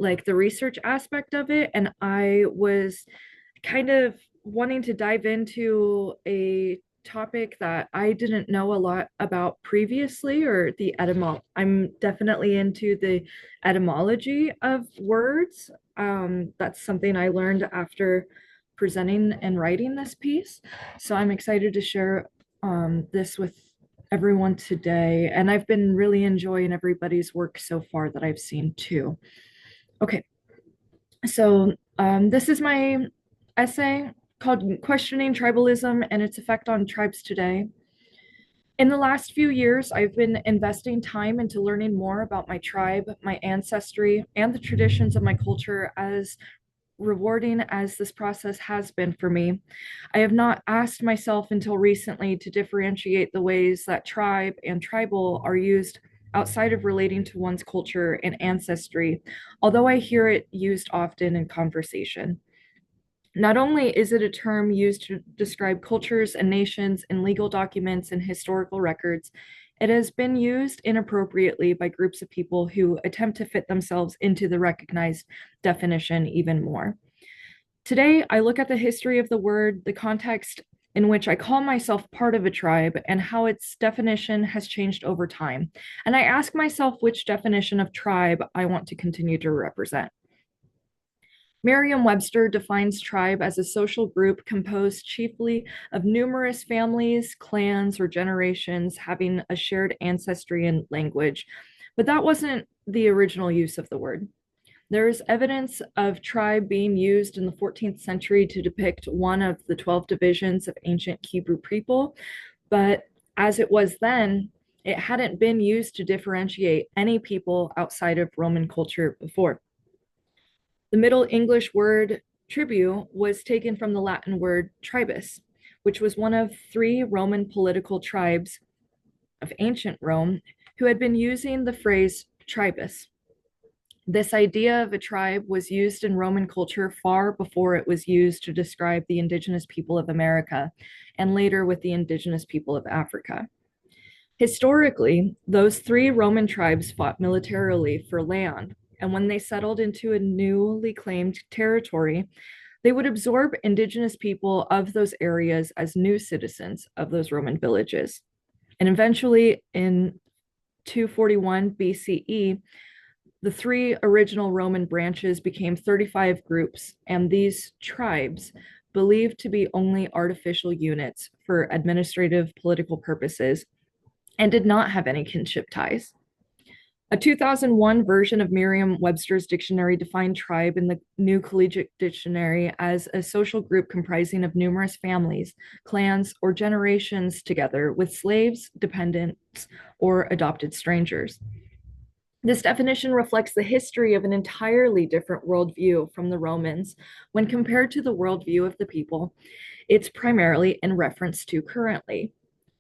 like the research aspect of it, and I was kind of wanting to dive into a topic that I didn't know a lot about previously, or the I'm definitely into the etymology of words. That's something I learned after presenting and writing this piece. So I'm excited to share this with everyone today. And I've been really enjoying everybody's work so far that I've seen too. Okay, so this is my essay called Questioning Tribalism and Its Effect on Tribes Today. In the last few years, I've been investing time into learning more about my tribe, my ancestry, and the traditions of my culture. As rewarding as this process has been for me, I have not asked myself until recently to differentiate the ways that tribe and tribal are used outside of relating to one's culture and ancestry, although I hear it used often in conversation. Not only is it a term used to describe cultures and nations in legal documents and historical records, it has been used inappropriately by groups of people who attempt to fit themselves into the recognized definition even more. Today, I look at the history of the word, the context in which I call myself part of a tribe, and how its definition has changed over time. And I ask myself which definition of tribe I want to continue to represent. Merriam-Webster defines tribe as a social group composed chiefly of numerous families, clans, or generations having a shared ancestry and language. But that wasn't the original use of the word. There is evidence of tribe being used in the 14th century to depict one of the 12 divisions of ancient Hebrew people, but as it was then, it hadn't been used to differentiate any people outside of Roman culture before. The Middle English word tribu was taken from the Latin word tribus, which was one of three Roman political tribes of ancient Rome who had been using the phrase tribus. This idea of a tribe was used in Roman culture far before it was used to describe the indigenous people of America, and later with the indigenous people of Africa. Historically, those three Roman tribes fought militarily for land, and when they settled into a newly claimed territory, they would absorb indigenous people of those areas as new citizens of those Roman villages. And eventually, in 241 BCE, the three original Roman branches became 35 groups, and these tribes, believed to be only artificial units for administrative political purposes, and did not have any kinship ties. A 2001 version of Merriam-Webster's dictionary defined tribe in the New Collegiate Dictionary as a social group comprising of numerous families, clans, or generations together with slaves, dependents, or adopted strangers. This definition reflects the history of an entirely different worldview from the Romans. When compared to the worldview of the people, it's primarily in reference to currently,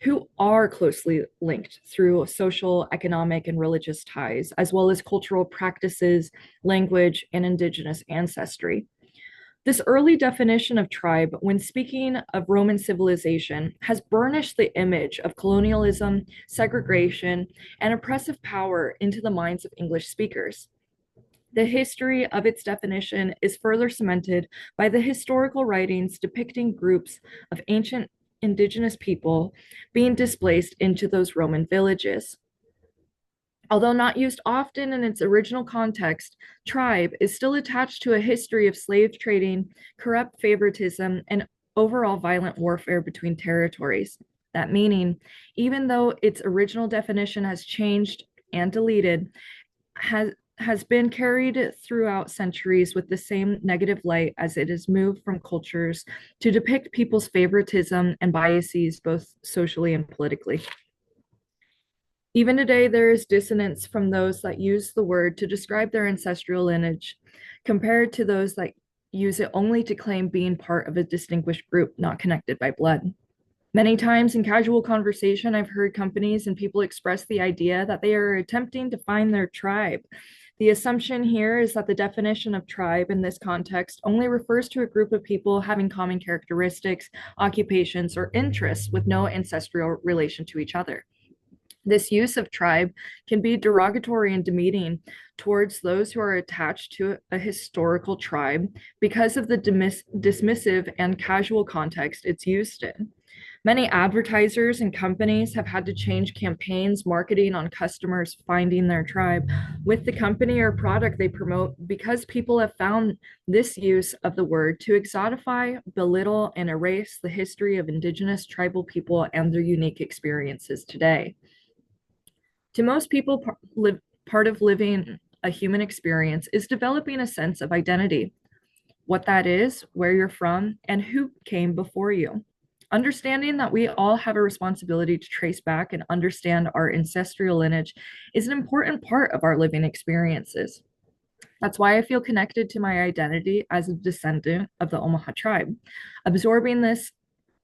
who are closely linked through social, economic, and religious ties, as well as cultural practices, language, and indigenous ancestry. This early definition of tribe, when speaking of Roman civilization, has burnished the image of colonialism, segregation, and oppressive power into the minds of English speakers. The history of its definition is further cemented by the historical writings depicting groups of ancient indigenous people being displaced into those Roman villages. Although not used often in its original context, tribe is still attached to a history of slave trading, corrupt favoritism, and overall violent warfare between territories. That meaning, even though its original definition has changed and deleted, has been carried throughout centuries with the same negative light as it has moved from cultures to depict people's favoritism and biases, both socially and politically. Even today, there is dissonance from those that use the word to describe their ancestral lineage, compared to those that use it only to claim being part of a distinguished group not connected by blood. Many times in casual conversation, I've heard companies and people express the idea that they are attempting to find their tribe. The assumption here is that the definition of tribe in this context only refers to a group of people having common characteristics, occupations, or interests with no ancestral relation to each other. This use of tribe can be derogatory and demeaning towards those who are attached to a historical tribe because of the dismissive and casual context it's used in. Many advertisers and companies have had to change campaigns marketing on customers finding their tribe with the company or product they promote because people have found this use of the word to exotify, belittle, and erase the history of Indigenous tribal people and their unique experiences today. To most people, part of living a human experience is developing a sense of identity, what that is, where you're from, and who came before you. Understanding that we all have a responsibility to trace back and understand our ancestral lineage is an important part of our living experiences. That's why I feel connected to my identity as a descendant of the Omaha tribe. Absorbing this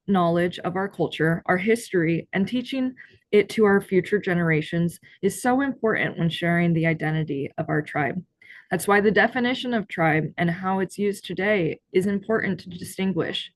knowledge of our culture, our history, and teaching it to our future generations is so important when sharing the identity of our tribe. That's why the definition of tribe and how it's used today is important to distinguish.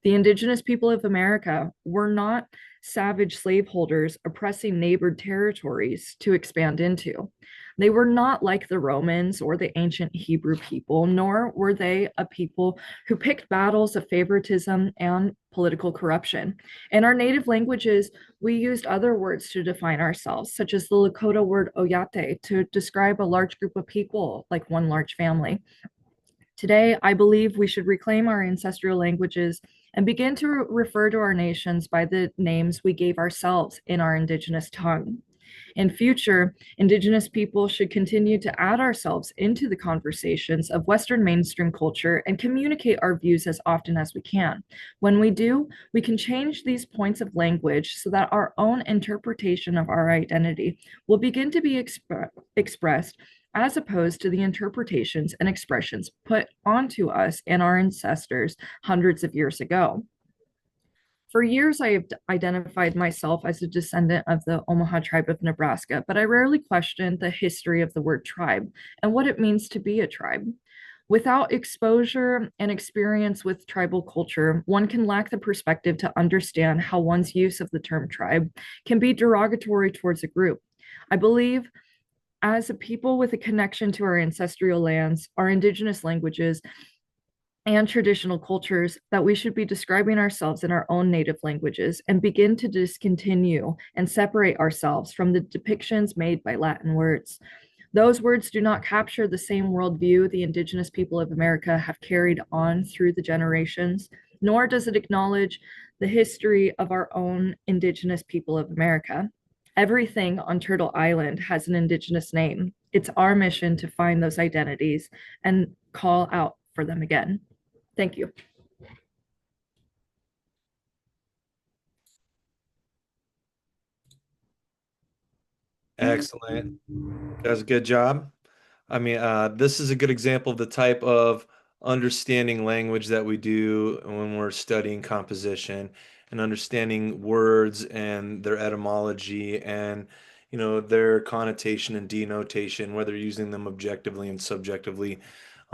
The Indigenous people of America were not savage slaveholders oppressing neighbored territories to expand into. They were not like the Romans or the ancient Hebrew people, nor were they a people who picked battles of favoritism and political corruption. In our native languages, we used other words to define ourselves, such as the Lakota word oyate to describe a large group of people, like one large family. Today, I believe we should reclaim our ancestral languages and begin to refer to our nations by the names we gave ourselves in our Indigenous tongue. In future, Indigenous people should continue to add ourselves into the conversations of Western mainstream culture and communicate our views as often as we can. When we do, we can change these points of language so that our own interpretation of our identity will begin to be expressed as opposed to the interpretations and expressions put onto us and our ancestors hundreds of years ago. For years, I have identified myself as a descendant of the Omaha tribe of Nebraska, but I rarely questioned the history of the word tribe and what it means to be a tribe. Without exposure and experience with tribal culture, one can lack the perspective to understand how one's use of the term tribe can be derogatory towards a group. I believe as a people with a connection to our ancestral lands, our indigenous languages, and traditional cultures, that we should be describing ourselves in our own native languages and begin to discontinue and separate ourselves from the depictions made by Latin words. Those words do not capture the same worldview the Indigenous people of America have carried on through the generations, nor does it acknowledge the history of our own Indigenous people of America. Everything on Turtle Island has an Indigenous name. It's our mission to find those identities and call out for them again. Thank you. Excellent. That's a good job. I mean, this is a good example of the type of understanding language that we do when we're studying composition and understanding words and their etymology and, their connotation and denotation, whether using them objectively and subjectively.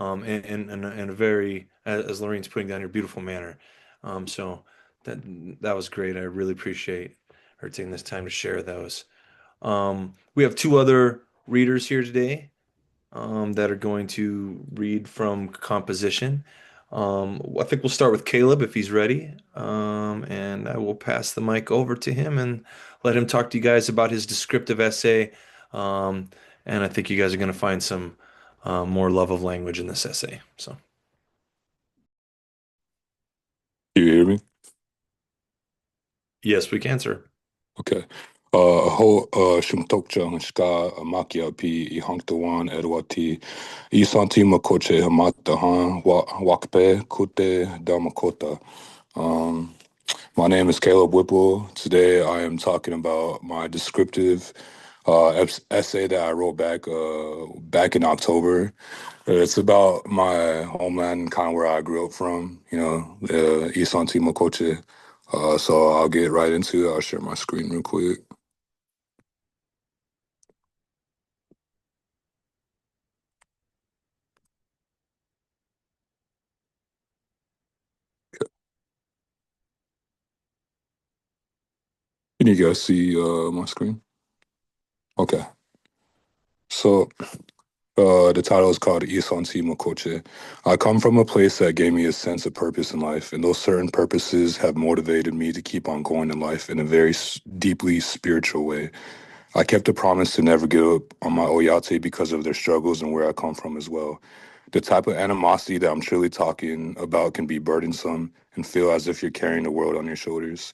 in a very, as Lorraine's putting down, your beautiful manner. So that was great. I really appreciate her taking this time to share those. We have two other readers here today that are going to read from composition. I think we'll start with Caleb if he's ready. And I will pass the mic over to him and let him talk to you guys about his descriptive essay. And I think you guys are going to find some more love of language in this essay. So, Do you hear me? yes, we can, sir. Okay. Ho Shumtokcha Shka Makia Pi I Hanktawan Edwati I Santi Makoche Hamata Han Wakpe Kute Damakota. My name is Caleb Whipple. Today I am talking about my descriptive essay that I wrote back in October. It's about my homeland, kind of where I grew up from, Isanti Makoche. So I'll get right into it. I'll share my screen real quick. Can you guys see my screen? Okay. So the title is called Isanti Makoche. I come from a place that gave me a sense of purpose in life, and those certain purposes have motivated me to keep on going in life in a very deeply spiritual way. I kept a promise to never give up on my Oyate because of their struggles and where I come from as well. The type of animosity that I'm truly talking about can be burdensome and feel as if you're carrying the world on your shoulders.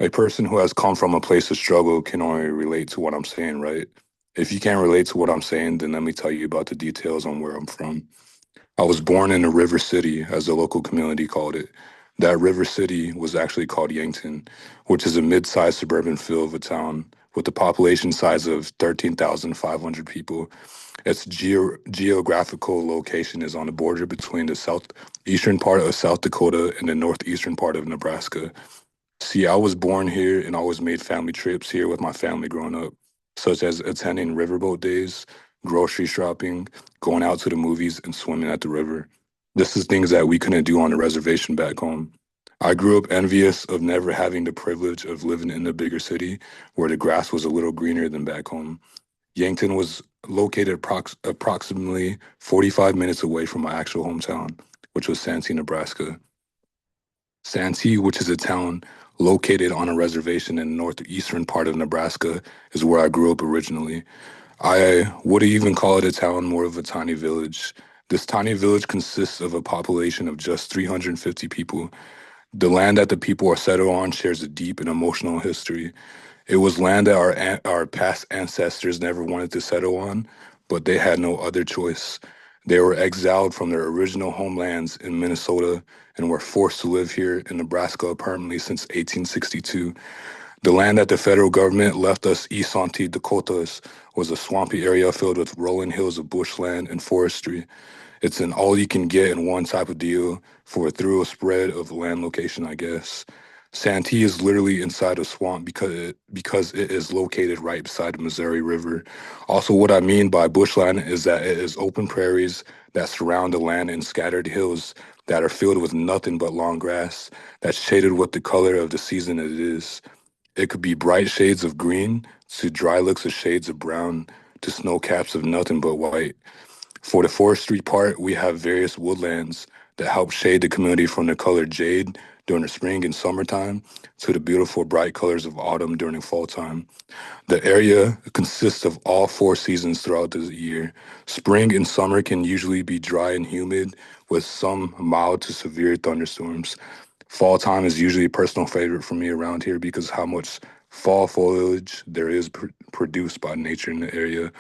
A person who has come from a place of struggle can only relate to what I'm saying, right? If you can't relate to what I'm saying, then let me tell you about the details on where I'm from. I was born in a river city, as the local community called it. That river city was actually called Yankton, which is a mid-sized suburban feel of a town with a population size of 13,500 people. Its geographical location is on the border between the southeastern part of South Dakota and the northeastern part of Nebraska. See, I was born here and always made family trips here with my family growing up, such as attending riverboat days, grocery shopping, going out to the movies, and swimming at the river. This is things that we couldn't do on the reservation back home. I grew up envious of never having the privilege of living in a bigger city where the grass was a little greener than back home. Yankton was located approximately 45 minutes away from my actual hometown, which was Santee, Nebraska. Santee, which is a town located on a reservation in the northeastern part of Nebraska, is where I grew up originally. I would even call it a town, more of a tiny village. This tiny village consists of a population of just 350 people. The land that the people are settled on shares a deep and emotional history. It was land that our past ancestors never wanted to settle on, but they had no other choice. They were exiled from their original homelands in Minnesota and were forced to live here in Nebraska permanently since 1862. The land that the federal government left us, East Santi Dakotas, was a swampy area filled with rolling hills of bushland and forestry. It's an all-you-can-get in one type of deal for a thorough spread of land location, I guess. Santee is literally inside a swamp because it is located right beside the Missouri River. Also, what I mean by bushland is that it is open prairies that surround the land and scattered hills that are filled with nothing but long grass that's shaded with the color of the season it is. It could be bright shades of green to dry looks of shades of brown to snow caps of nothing but white. For the forestry part, we have various woodlands that help shade the community from the color jade during the spring and summertime to the beautiful bright colors of autumn during fall time. The area consists of all four seasons throughout the year. Spring and summer can usually be dry and humid with some mild to severe thunderstorms. Fall time is usually a personal favorite for me around here because how much fall foliage there is produced by nature in the area.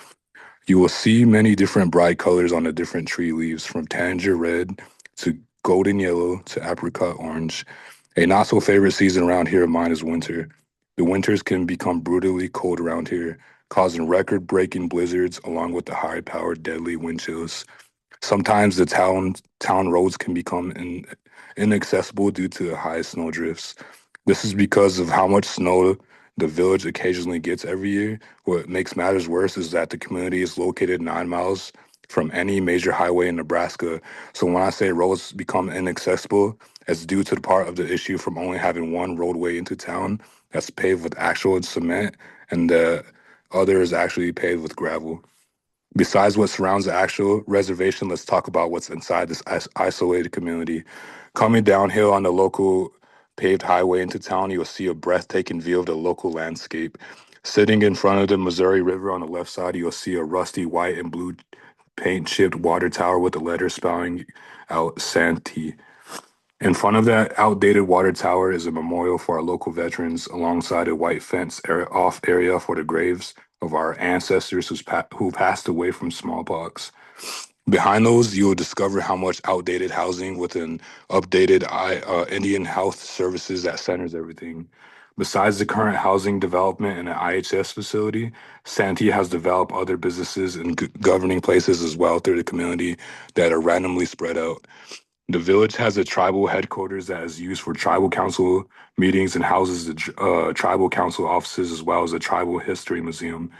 You will see many different bright colors on the different tree leaves, from tangerine red to golden yellow to apricot orange. A not so favorite season around here of mine is winter. The winters can become brutally cold around here, causing record-breaking blizzards along with the high-powered deadly wind chills. Sometimes the town roads can become inaccessible due to the high snow drifts. This is because of how much snow the village occasionally gets every year. What makes matters worse is that the community is located 9 miles from any major highway in Nebraska. So when I say roads become inaccessible, it's due to the part of the issue from only having one roadway into town that's paved with actual cement, and the other is actually paved with gravel. Besides what surrounds the actual reservation, let's talk about what's inside this isolated community. Coming downhill on the local paved highway into town, you'll see a breathtaking view of the local landscape. Sitting in front of the Missouri River on the left side, you'll see a rusty white and blue paint chipped water tower with a letter spelling out Santee. In front of that outdated water tower is a memorial for our local veterans alongside a white fence off area for the graves of our ancestors who passed away from smallpox. Behind those, you will discover how much outdated housing with an updated Indian health services that centers everything. Besides the current housing development in an IHS facility, Santee has developed other businesses and governing places as well through the community that are randomly spread out. The village has a tribal headquarters that is used for tribal council meetings and houses the tribal council offices as well as a tribal history museum.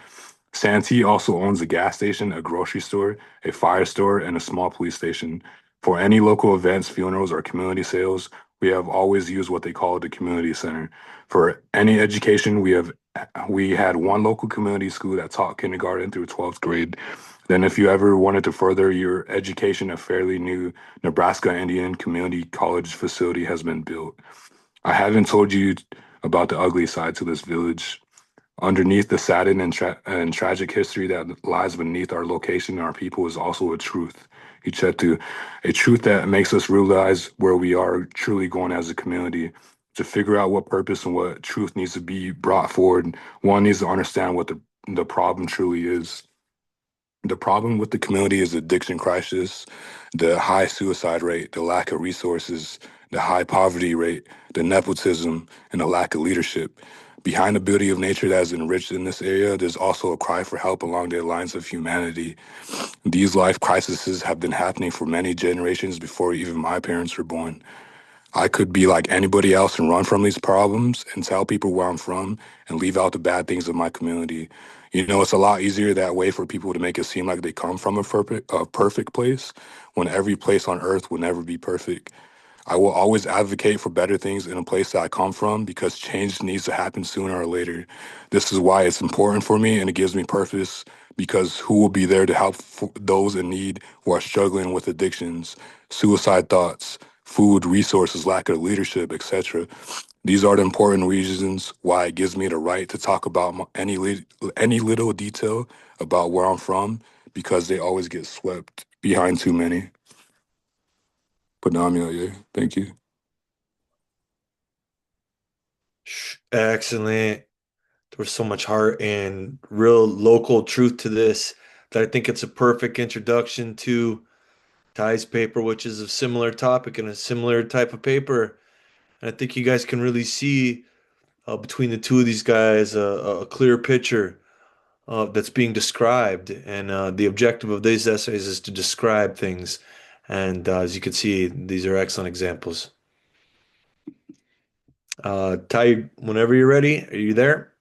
Santee also owns a gas station, a grocery store, a fire store, and a small police station. For any local events, funerals, or community sales, we have always used what they call the community center. For any education, we had one local community school that taught kindergarten through 12th grade. Then if you ever wanted to further your education, a fairly new Nebraska Indian Community College facility has been built. I haven't told you about the ugly side to this village. Underneath the saddened and tragic history that lies beneath our location and our people is also a truth. Ichetu, a truth that makes us realize where we are truly going as a community. To figure out what purpose and what truth needs to be brought forward, one needs to understand what the problem truly is. The problem with the community is addiction crisis, the high suicide rate, the lack of resources, the high poverty rate, the nepotism, and the lack of leadership. Behind the beauty of nature that is enriched in this area, there's also a cry for help along the lines of humanity. These life crises have been happening for many generations before even my parents were born. I could be like anybody else and run from these problems and tell people where I'm from and leave out the bad things of my community. You know, it's a lot easier that way for people to make it seem like they come from a perfect place when every place on earth will never be perfect. I will always advocate for better things in a place that I come from because change needs to happen sooner or later. This is why it's important for me and it gives me purpose because who will be there to help those in need who are struggling with addictions, suicide thoughts, food, resources, lack of leadership, etc. These are the important reasons why it gives me the right to talk about any little detail about where I'm from because they always get swept behind too many. But now yeah, thank you. Excellent. There was so much heart and real local truth to this that I think it's a perfect introduction to Ty's paper, which is a similar topic and a similar type of paper. And I think you guys can really see between the two of these guys a clear picture that's being described. And the objective of these essays is to describe things. And as you can see, these are excellent examples. Ty, whenever you're ready, are you there?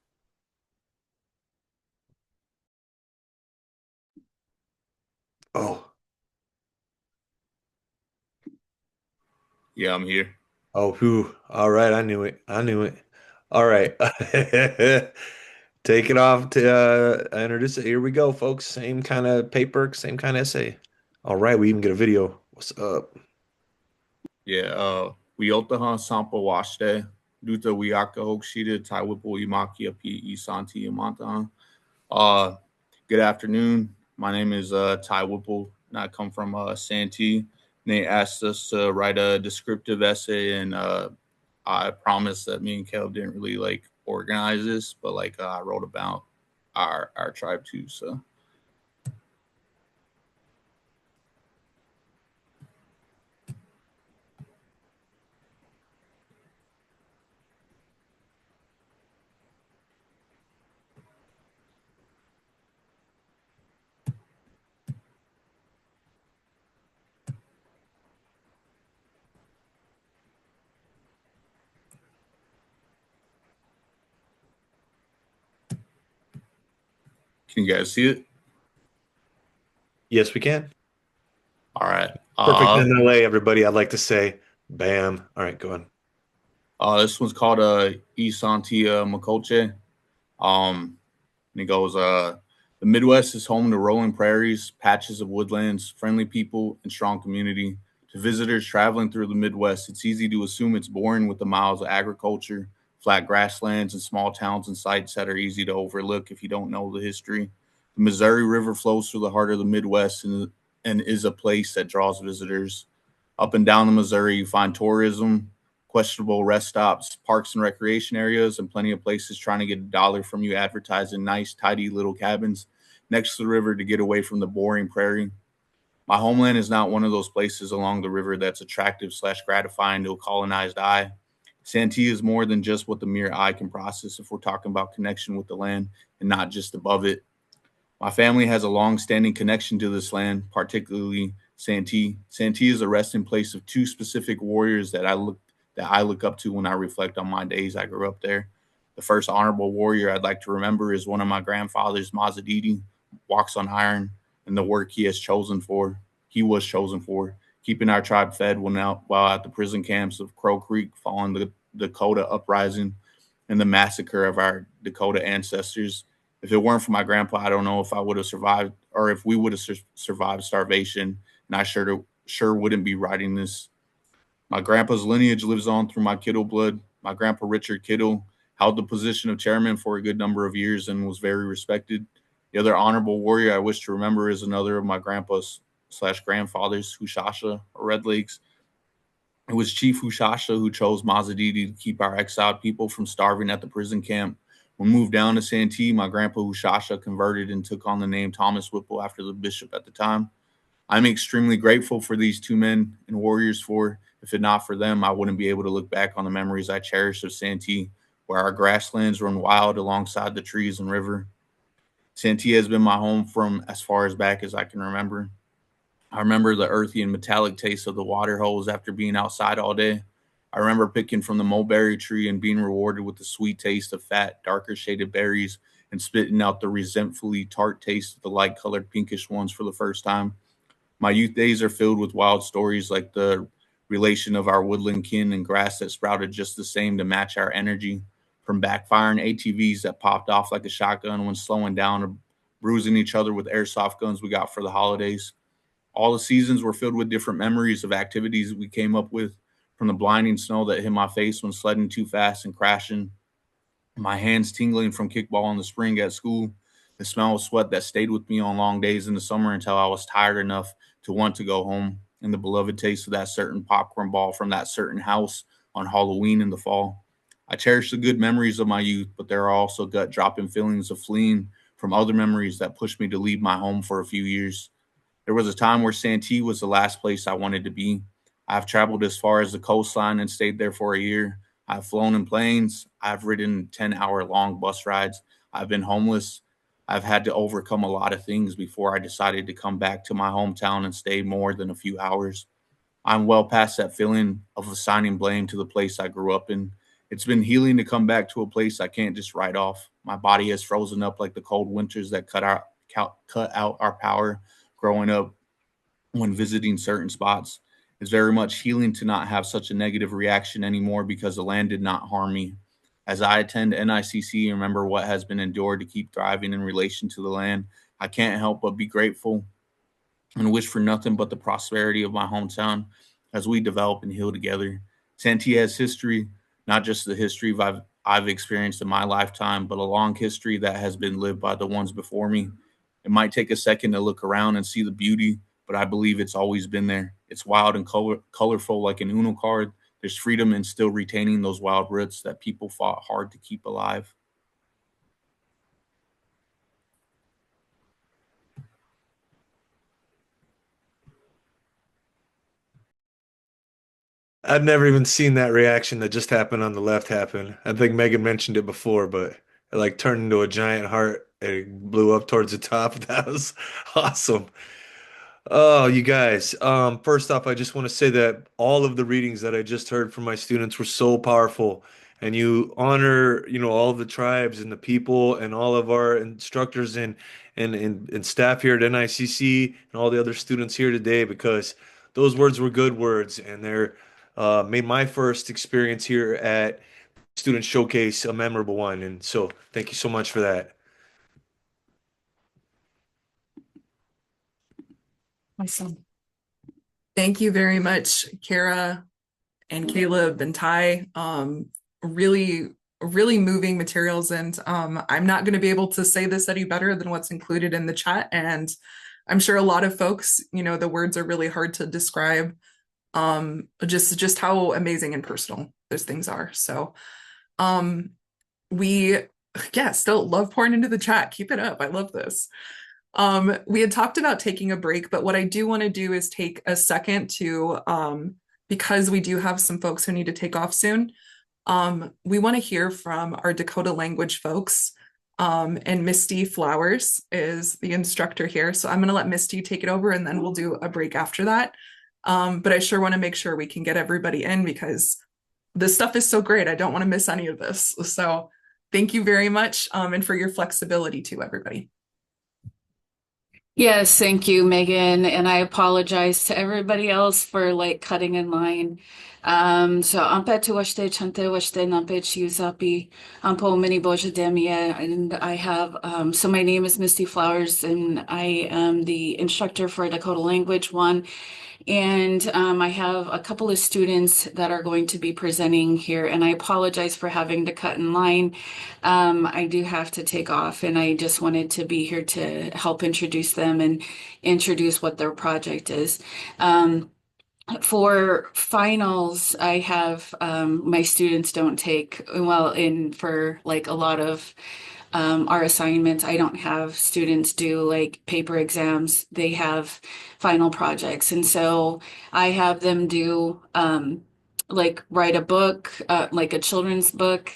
Oh. Yeah, I'm here. Oh, whew. All right. I knew it. I knew it. All right. Take it off to introduce it. Here we go, folks. Same kind of paper, same kind of essay. All right. We even get a video. What's up? Yeah, Wiotaha Sampa Washte, Duta Wiaka Hokshita, Taiwipo Imaki Api Isanti Yamanta. Good afternoon. My name is Ty Whipple, and I come from Santee. They asked us to write a descriptive essay, and I promised that me and Caleb didn't really like organize this, but like I wrote about our tribe too. So can you guys see it? Yes, we can. All right. Perfect MLA, everybody. I'd like to say, bam. All right, go on. This one's called Isantia Makoche. And it goes, the Midwest is home to rolling prairies, patches of woodlands, friendly people, and strong community. To visitors traveling through the Midwest, it's easy to assume it's boring with the miles of agriculture, flat grasslands, and small towns and sites that are easy to overlook if you don't know the history. The Missouri River flows through the heart of the Midwest and is a place that draws visitors. Up and down the Missouri, you find tourism, questionable rest stops, parks and recreation areas, and plenty of places trying to get a dollar from you advertising nice, tidy little cabins next to the river to get away from the boring prairie. My homeland is not one of those places along the river that's attractive / gratifying to a colonized eye. Santee is more than just what the mere eye can process if we're talking about connection with the land and not just above it. My family has a long-standing connection to this land, particularly Santee. Santee is a resting place of two specific warriors that I look up to when I reflect on my days I grew up there. The first honorable warrior I'd like to remember is one of my grandfathers, Mazadidi, walks on iron, and the work he was chosen for, keeping our tribe fed while at the prison camps of Crow Creek following the Dakota uprising and the massacre of our Dakota ancestors. If it weren't for my grandpa, I don't know if I would have survived or if we would have survived starvation. And I sure wouldn't be writing this. My grandpa's lineage lives on through my Kittle blood. My grandpa, Richard Kittle, held the position of chairman for a good number of years and was very respected. The other honorable warrior I wish to remember is another of my grandpa's / grandfathers, Hushasha, or Red Lakes. It was Chief Hushasha who chose Mazadidi to keep our exiled people from starving at the prison camp. When moved down to Santee, my grandpa Hushasha converted and took on the name Thomas Whipple after the bishop at the time. I'm extremely grateful for these two men and warriors for, if it not for them, I wouldn't be able to look back on the memories I cherish of Santee, where our grasslands run wild alongside the trees and river. Santee has been my home from as far as back as I can remember. I remember the earthy and metallic taste of the water hose after being outside all day. I remember picking from the mulberry tree and being rewarded with the sweet taste of fat, darker shaded berries and spitting out the resentfully tart taste of the light colored pinkish ones for the first time. My youth days are filled with wild stories like the relation of our woodland kin and grass that sprouted just the same to match our energy, from backfiring ATVs that popped off like a shotgun when slowing down or bruising each other with airsoft guns we got for the holidays. All the seasons were filled with different memories of activities we came up with, from the blinding snow that hit my face when sledding too fast and crashing, my hands tingling from kickball in the spring at school, the smell of sweat that stayed with me on long days in the summer until I was tired enough to want to go home, and the beloved taste of that certain popcorn ball from that certain house on Halloween in the fall. I cherish the good memories of my youth, but there are also gut-dropping feelings of fleeing from other memories that pushed me to leave my home for a few years. There was a time where Santee was the last place I wanted to be. I've traveled as far as the coastline and stayed there for a year. I've flown in planes. I've ridden 10-hour long bus rides. I've been homeless. I've had to overcome a lot of things before I decided to come back to my hometown and stay more than a few hours. I'm well past that feeling of assigning blame to the place I grew up in. It's been healing to come back to a place I can't just write off. My body has frozen up like the cold winters that cut out our power growing up when visiting certain spots. It's very much healing to not have such a negative reaction anymore because the land did not harm me. As I attend NICC and remember what has been endured to keep thriving in relation to the land, I can't help but be grateful and wish for nothing but the prosperity of my hometown as we develop and heal together. Santee has history, not just the history I've experienced in my lifetime, but a long history that has been lived by the ones before me. It might take a second to look around and see the beauty, but I believe it's always been there. It's wild and colorful like an Uno card. There's freedom in still retaining those wild roots that people fought hard to keep alive. I've never even seen that reaction that just happened on the left happen. I think Megan mentioned it before, but it like turned into a giant heart and it blew up towards the top. That was awesome. Oh, you guys. First off, I just want to say that all of the readings that I just heard from my students were so powerful and you honor, all the tribes and the people and all of our instructors and staff here at NICC and all the other students here today, because those words were good words, and they're made my first experience here at Student Showcase a memorable one. And so thank you so much for that. Awesome. Thank you very much, Kara and Caleb and Ty. Really, really moving materials. And I'm not going to be able to say this any better than what's included in the chat. And I'm sure a lot of folks, the words are really hard to describe just how amazing and personal those things are. So we, still love pouring into the chat. Keep it up. I love this. We had talked about taking a break, but what I do want to do is take a second to, because we do have some folks who need to take off soon, we want to hear from our Dakota language folks. And Misty Flowers is the instructor here. So I'm going to let Misty take it over, and then we'll do a break after that. But I sure want to make sure we can get everybody in, because this stuff is so great. I don't want to miss any of this. So thank you very much, and for your flexibility too, everybody. Yes, thank you, Megan. And I apologize to everybody else for cutting in line. So ampet tu washte chante washte nampet yuzapi ampo mini boja demia. And I have so my name is Misty Flowers, and I am the instructor for Dakota Language 1. And I have a couple of students that are going to be presenting here, and I apologize for having to cut in line. I do have to take off, and I just wanted to be here to help introduce them and introduce what their project is. For finals, I have my students don't take, for a lot of our assignments, I don't have students do paper exams. They have final projects. And so I have them do write a book, like a children's book.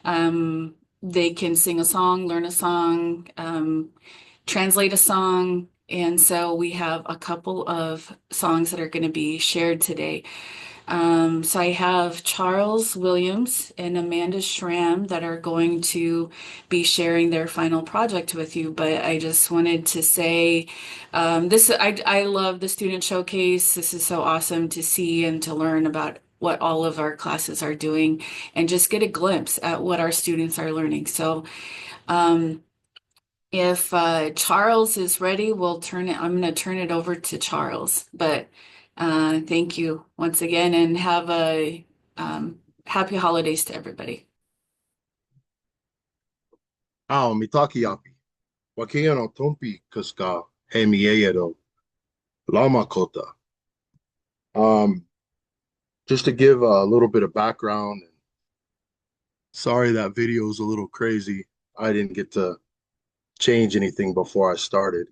They can sing a song, learn a song, translate a song. And so we have a couple of songs that are going to be shared today. So I have Charles Williams and Amanda Schramm that are going to be sharing their final project with you. But I just wanted to say I love the student showcase. This is so awesome to see and to learn about what all of our classes are doing and just get a glimpse at what our students are learning. So if Charles is ready, I'm going to turn it over to Charles. But thank you once again, and have a happy holidays to everybody. Mitaki api. Wakia no tompi kuska he mieyero. Lama kota. Just to give a little bit of background. Sorry that video is a little crazy. I didn't get to change anything before I started.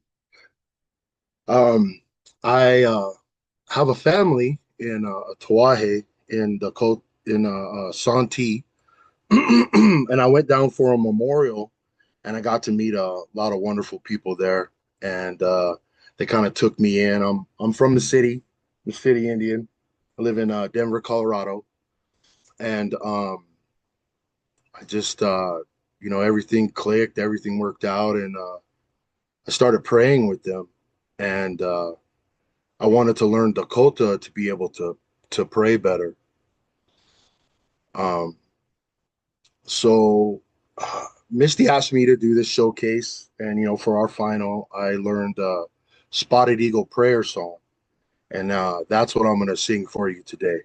I have a family in Tawahe in Santee, and I went down for a memorial, and I got to meet a lot of wonderful people there, and they kind of took me in. I'm from the city Indian. I live in Denver, Colorado, and I just everything clicked, everything worked out, and I started praying with them, and I wanted to learn Dakota to be able to pray better. So Misty asked me to do this showcase, and for our final, I learned Spotted Eagle prayer song, and that's what I'm going to sing for you today.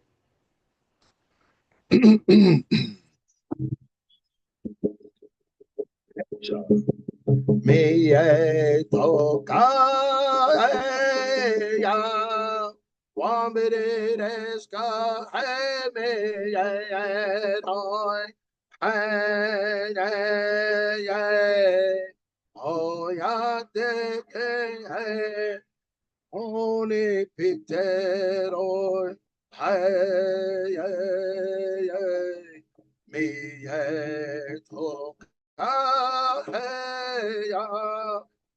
Me toka ya wambereska me toy oh ya te only picture hey me toka hey ya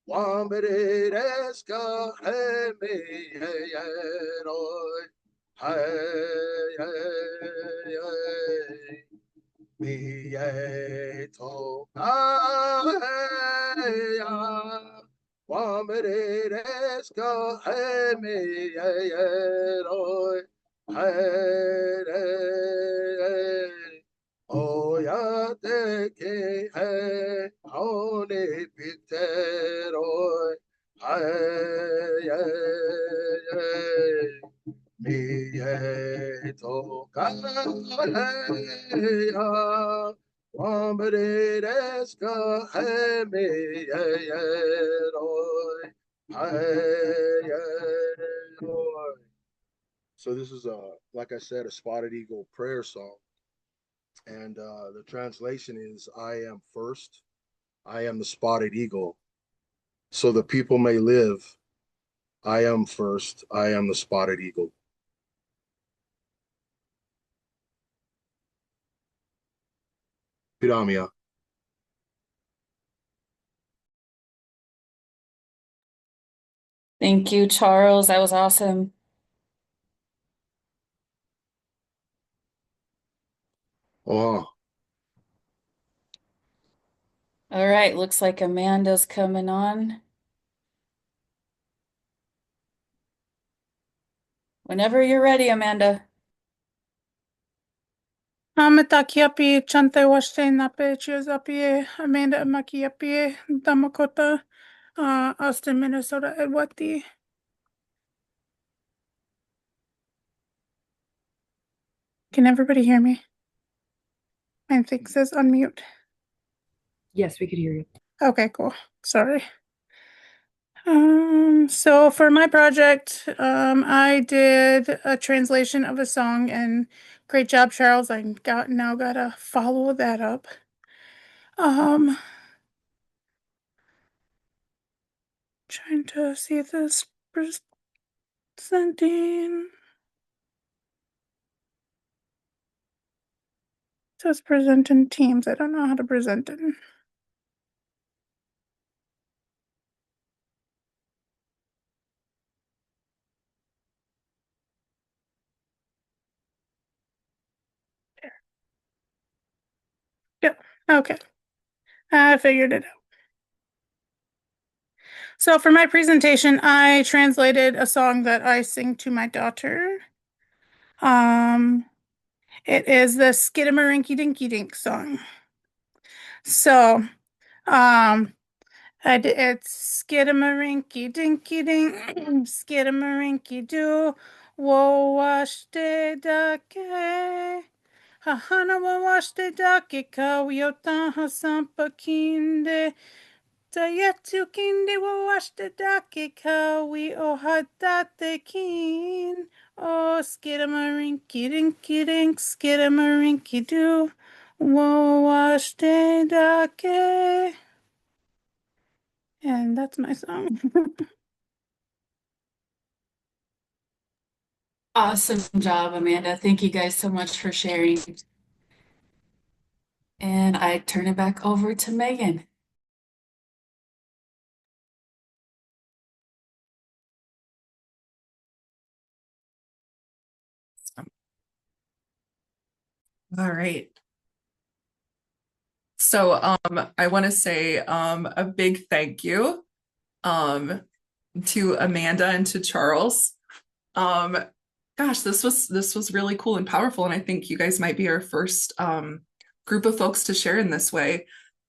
wambereska me hey miye to ya wamere reska he miye roy re o ya te ke he hone pitero ye miye to ya wamre reska he miye roy so this is like I said, a spotted eagle prayer song. And the translation is, I am first, I am the spotted eagle, so the people may live. I am first, I am the spotted eagle. Piramia. Thank you, Charles. That was awesome. Oh. All right, looks like Amanda's coming on. Whenever you're ready, Amanda. Amatakiapi, Chante Washte Nape, Chiazapie, Amanda Makiapie, Damakota, Austin, Minnesota, Edwati. Can everybody hear me? My thing says unmute. Yes, we could hear you. Okay, cool. Sorry. So for my project, I did a translation of a song, and great job, Charles. I now gotta follow that up. Trying to see this presenting. It says present in Teams. I don't know how to present it. Yep. Okay. I figured it out. So for my presentation, I translated a song that I sing to my daughter. It is the Skidamarinky Dinky Dink song. So, it's Skidamarinky Dinky Dink, Skidamarinky Doo, wo wash de dake. Hahana wa wash de dake ka wiotan hasampa kinde. Tayetu kinde wa wash de dake ka wi ohadate kin. Oh, skidamarinky dinky dink, skidamarinky doo, wo wash de dake. And that's my song. Awesome job, Amanda. Thank you guys so much for sharing. And I turn it back over to Megan. All right. So I want to say a big thank you to Amanda and to Charles. Gosh, this was really cool and powerful, and I think you guys might be our first group of folks to share in this way.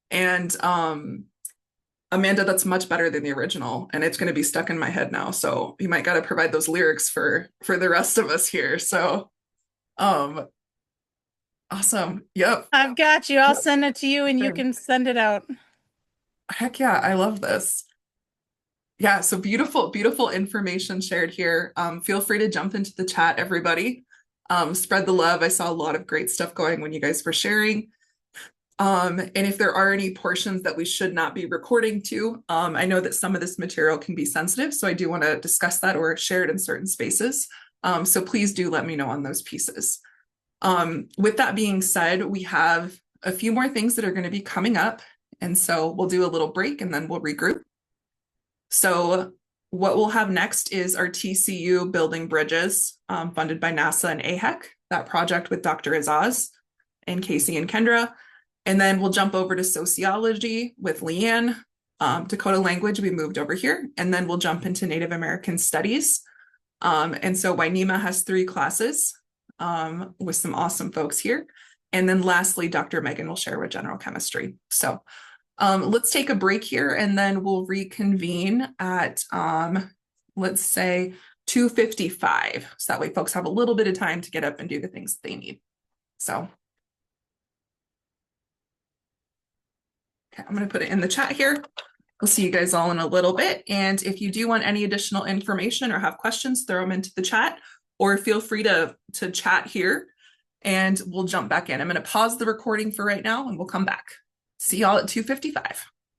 And Amanda, that's much better than the original, and it's going to be stuck in my head now. So you might got to provide those lyrics for the rest of us here. So awesome. Yep. I've got you. I'll send it to you and you can send it out. Heck yeah, I love this. Yeah, so beautiful, beautiful information shared here. Feel free to jump into the chat, everybody. Spread the love. I saw a lot of great stuff going when you guys were sharing. And if there are any portions that we should not be recording to, I know that some of this material can be sensitive, so I do want to discuss that or share it in certain spaces. So please do let me know on those pieces. With that being said, we have a few more things that are going to be coming up. And so we'll do a little break and then we'll regroup. So what we'll have next is our TCU Building Bridges, funded by NASA and AHEC, that project with Dr. Azaz. and Casey and Kendra. And then we'll jump over to sociology with Leanne. Dakota language, we moved over here. And then we'll jump into Native American studies. And so Wainima has 3 classes with some awesome folks here. And then lastly, Dr. Megan will share with general chemistry. So let's take a break here and then we'll reconvene at, let's say 2:55. So that way folks have a little bit of time to get up and do the things that they need. So, okay, I'm going to put it in the chat here. We'll see you guys all in a little bit. And if you do want any additional information or have questions, throw them into the chat or feel free to chat here and we'll jump back in. I'm going to pause the recording for right now and we'll come back. See y'all at 2:55.